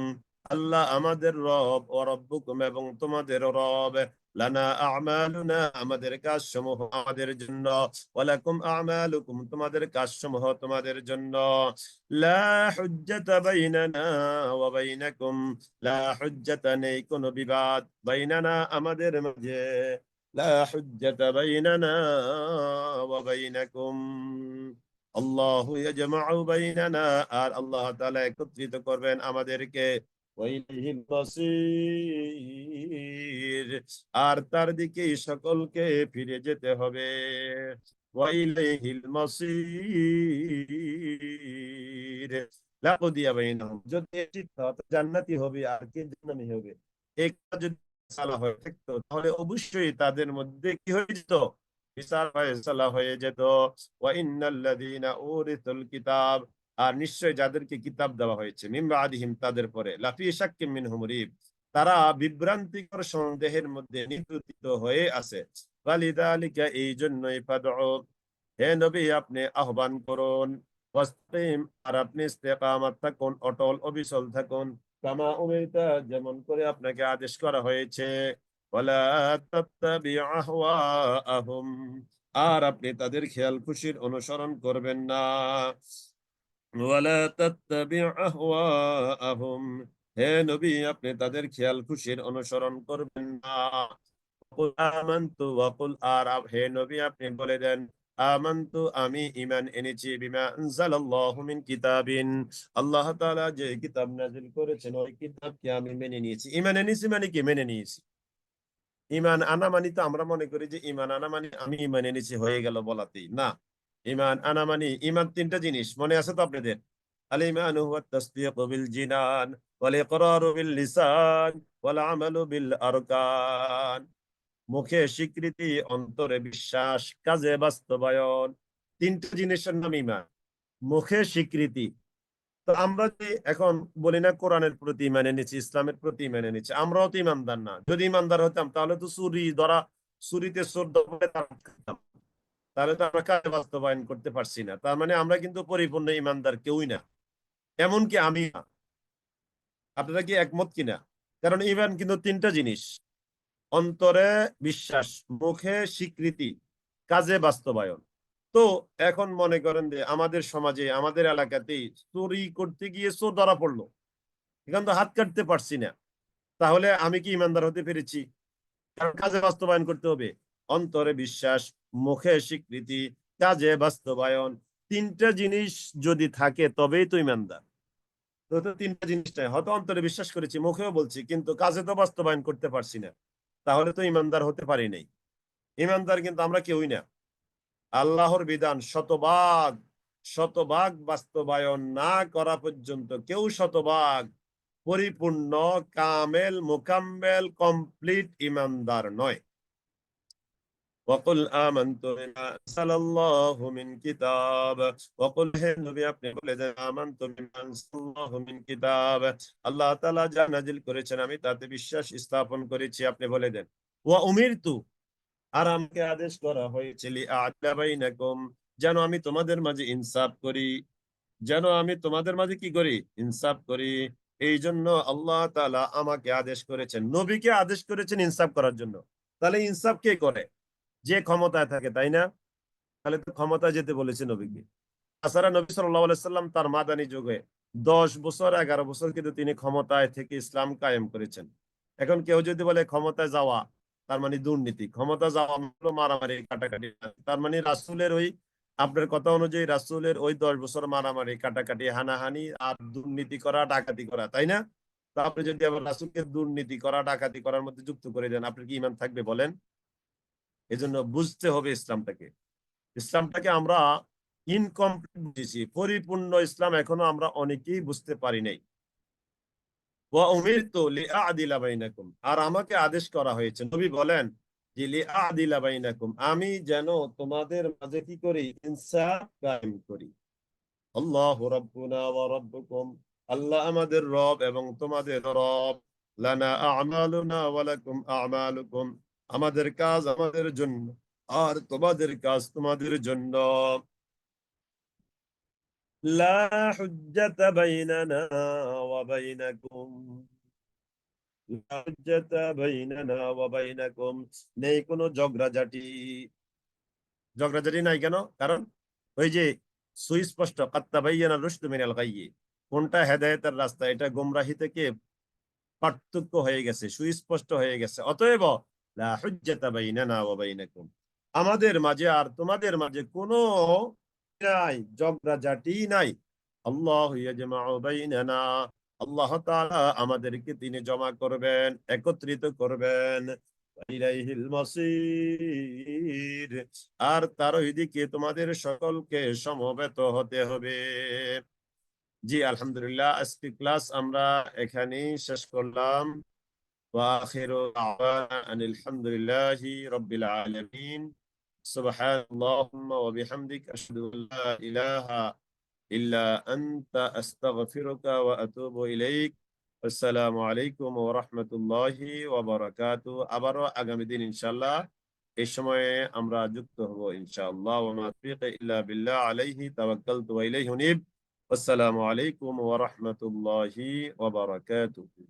আল্লাহ আমাদের রব, ও রব্বুকুম, এবং তোমাদের রব, লানা আমালুনা, আমাদের কাজসমূহ আমাদের জন্য, ওয়ালাকুম আমালুকুম, তোমাদের কাজসমূহ তোমাদের জন্য। লা হুজ্জাতা বাইনানা ওয়া বাইনাকুম, লা হুজ্জাতা, নেই কোনো বিবাদ, বাইনানা, আমাদের মাঝে, লা হুজ্জাতা বাইনানা ওয়া বাইনাকুম, আল্লাহু ইয়াজমাউ বাইনানা, আর আল্লাহ তাআলা একত্রিত করবেন আমাদেরকে, ওয়া ইলাইহিল মাসির, আর তার দিকেই সকলকে ফিরে যেতে হবে। ওয়া ইলাইহিল মাসির, লাকুদিয়া বাইনাহুম, যদি এটি জান্নাতি হবে আর কে জাহান্নামী হবে, এই কথা যদি সালা হয়ে থাকতো, তাহলে অবশ্যই তাদের মধ্যে কি হয়ে যেত, বিচার ফায়সালা হয়ে যেত। ওয়া ইন্নাল্লাযীনা উরিতুল কিতাব, আর নিশ্চয় যাদেরকে কিতাব দেওয়া হয়েছে, মিন বাদিহিম, তাদের পরে, লাফি শাক্কিম মিনহু মুরিব, তারা বিভ্রান্তিকর সন্দেহের মধ্যে নিপতিত হয়ে আছে। ফালিযালিকা, এই জন্যই, ফাদউ, হে নবী আপনি আহ্বান করুন, ওয়াস্তাকিম, আর আপনি ইস্তেকামাত থাকুন, অটল অবিচল থাকুন, কামা উমিরতা, যেমন করে আপনাকে আদেশ করা হয়েছে। ওয়ালা তাত্তাবি আহওয়াআহুম, আর আপনি তাদের খেয়াল খুশির অনুসরণ করবেন না। ওয়ালা তাত্তাবি আহওয়াআহুম, হে নবী আপনি তাদের খেয়াল খুশির অনুসরণ করবেন না। কুল আমানতু, ওয়া কুল, আর হে নবী আপনি বলে দেন, আমান্তু আমি ঈমান এনেছি বিমা আনজালাল্লাহু মিন কিতাবিন আল্লাহ তাআলা যে কিতাব নাযিল করেছেন ওই কিতাবকে আমি মেনে নিয়েছি। ঈমান এনেছি মানে কি মেনে নিয়েছি। ঈমান আনা মানি তো আমরা মনে করি যে ঈমান আনা মানে আমি ঈমান এনেছি হয়ে গেল বলাতেই না। ঈমান আনা মানি ঈমান তিনটা জিনিস মনে আছে তো আপনাদের? আল ঈমানু হুয়াত তাসদীকু বিল জিনান ওয়াল ইকরারু বিল লিসান ওয়াল আমালু বিল আরকান। মুখে স্বীকৃতি, অন্তরে বিশ্বাস, কাজে বাস্তবায়ন। তিনটা জিনিসের নাম ঈমান। মুখে স্বীকৃতি। তো আমরা যে এখন বলি না কোরআনের প্রতি ঈমান এনেছি, ইসলামের প্রতি ঈমান এনেছি, আমরাও তো ঈমানদার না। যদি ঈমানদার হতাম তাহলে তো ছুরিতে চোর ধরে থাকতাম। তাহলে তো আমরা কাজে বাস্তবায়ন করতে পারছি না। তার মানে আমরা কিন্তু পরিপূর্ণ ঈমানদার কেউই না, এমনকি আমি না। আপনারা কি একমত কিনা? কারণ ঈমান কিন্তু তিনটা জিনিস: অন্তরে বিশ্বাস, মুখে স্বীকৃতি, কাজে বাস্তবায়ন। তো এখন মনে করেন যে আমাদের সমাজে, আমাদের এলাকাতেই চুরি করতে গিয়ে চোর ধরা পড়লো, এখন তো হাত কাটতে পারছি না। তাহলে আমি কি ইমানদার হতে পেরেছি? কারণ কাজে বাস্তবায়ন করতে হবে। অন্তরে বিশ্বাস, মুখে স্বীকৃতি, কাজে বাস্তবায়ন, তিনটা জিনিস যদি থাকে তবেই তো ইমানদার। তো তিনটা জিনিস নাই, হয়তো অন্তরে বিশ্বাস করেছি, মুখেও বলছি, কিন্তু কাজে তো বাস্তবায়ন করতে পারছি না, তাহলে তো ইমানদার হতে পারি নাই। ইমানদার কিন্তু আমরা কেউই না। আল্লাহর বিধান শতভাগ শতভাগ বাস্তবায়ন না করা পর্যন্ত কেউ শতভাগ পরিপূর্ণ, কামেল, মুকাম্মেল, কমপ্লিট ইমানদার নয়। وقل آمنت بما أنزل الله من كتاب وقل হে নবী আপনি বলে দেন আমানতু বিমা আনজালাল্লাহু মিন কিতাব, আল্লাহ তাআলা যা নাযিল করেছেন আমি তাতে বিশ্বাস স্থাপন করেছি। আপনি বলে দেন ওয়া উমিরতু, আর আমাকে আদেশ করা হয়েছে লিআ'দিলা বাইনাকুম, যেন আমি তোমাদের মাঝে ইনসাফ করি, যেন আমি তোমাদের মাঝে কি করি, ইনসাফ করি। এই জন্য আল্লাহ তাআলা আমাকে আদেশ করেছেন, নবীকে আদেশ করেছেন ইনসাফ করার জন্য। তাহলে ইনসাফ কে করে? যে ক্ষমতায় থাকে, তাই না? তাহলে তো ক্ষমতায় যেতে বলেছে নবীকে। তাছাড়া নবী সাল্লাল্লাহু আলাইহি সাল্লাম তার মাদানী যুগে 10 বছর 11 বছর কিন্তু তিনি ক্ষমতায় থেকে ইসলাম কায়েম করেছেন। এখন কেউ যদি বলে ক্ষমতায় যাওয়া তার মানে দুর্নীতি, ক্ষমতা যাওয়া হলো মারামারি কাটাকাটি, তার মানে রাসূলের ওই, আপনার কথা অনুযায়ী রাসূলের ওই 10 বছর মারামারি কাটাকাটি হানাহানি আর দুর্নীতি করা ডাকাতি করা, তাই না? তো আপনি যদি আবার রাসূলকে দুর্নীতি করা ডাকাতি করার মধ্যে যুক্ত করে দেন, আপনার কি ঈমান থাকবে বলেন? এজন্য বুঝতে হবে ইসলামটাকে। ইসলামটাকে আমরা ইনকমপ্লিট বুঝেছি, পরিপূর্ণ ইসলাম এখনো আমরা অনেকেই বুঝতে পারি নাই। ওয়া উমিরতু লিআ'দিলা বাইনাকুম, আর আমাকে আদেশ করা হয়েছে, নবী বলেন যে লিআ'দিলা বাইনাকুম, আমি যেন তোমাদের মাঝে কি করি, ইনসাফ কায়েম করি। আল্লাহু রাব্বুনা ওয়া রাব্বুকুম, আল্লাহ আমাদের রব এবং তোমাদের রব। লানা আ'মালুনা ওয়া লাকুম আ'মালুকুম, আমাদের কাজ আমাদের জন্য আর তোমাদের কাজ তোমাদের জন্য। লা হুজ্জাতা বাইনানা ওয়া বাইনাকুম, লা হুজ্জাতা বাইনানা ওয়া বাইনাকুম, নেই কোনো ঝগড়াঝাটি। ঝগড়াঝাটি নাই কেন? কারণ ওই যে সুস্পষ্ট কাদ তাবায়্যানা রুশদু মিনাল গায়্যি, কোনটা হেদায়েতের রাস্তা, এটা গোমরাহি থেকে পার্থক্য হয়ে গেছে, সুস্পষ্ট হয়ে গেছে। অতএব লা হুজ্জাতা বাইনানা ওয়া বাইনাকুম, আমাদের মাঝে আর তোমাদের মাঝে কোনো নাই, ঝগড়াঝাটি নাই। আল্লাহু ইয়াজমাউ বাইনানা, আল্লাহ তাআলা আমাদেরকে তিনি জমা করবেন, একত্রিত করবেন। ইলাইহিল মাসির, আর তার ওইদিকে তোমাদের সকলকে সমবেত হতে হবে। জি আলহামদুলিল্লাহ, আজকে ক্লাস আমরা এখানেই শেষ করলাম। ওয়া আখিরু দাওয়ানা আনিল হামদুলিল্লাহি রাব্বিল আলামিন। সুবহানাল্লাহুম্মা ওয়া বিহামদিক আশহাদু আল লা ইলাহা ইল্লা আনতা আস্তাগফিরুকা ওয়া আতুবু ইলাইক। আসসালামু আলাইকুম ওয়া রাহমাতুল্লাহি ওয়া বারাকাতুহু। আবারও আগামী দিন ইনশাআল্লাহ এই সময়ে আমরা যুক্ত হব ইনশাআল্লাহ। ওয়া মা তাওফীকি ইল্লা বিল্লাহ, আলাইহি তাওয়াক্কালতু ওয়া ইলাইহি উনীব। আসসালামু আলাইকুম ওয়া রাহমাতুল্লাহি ওয়া বারাকাতুহু।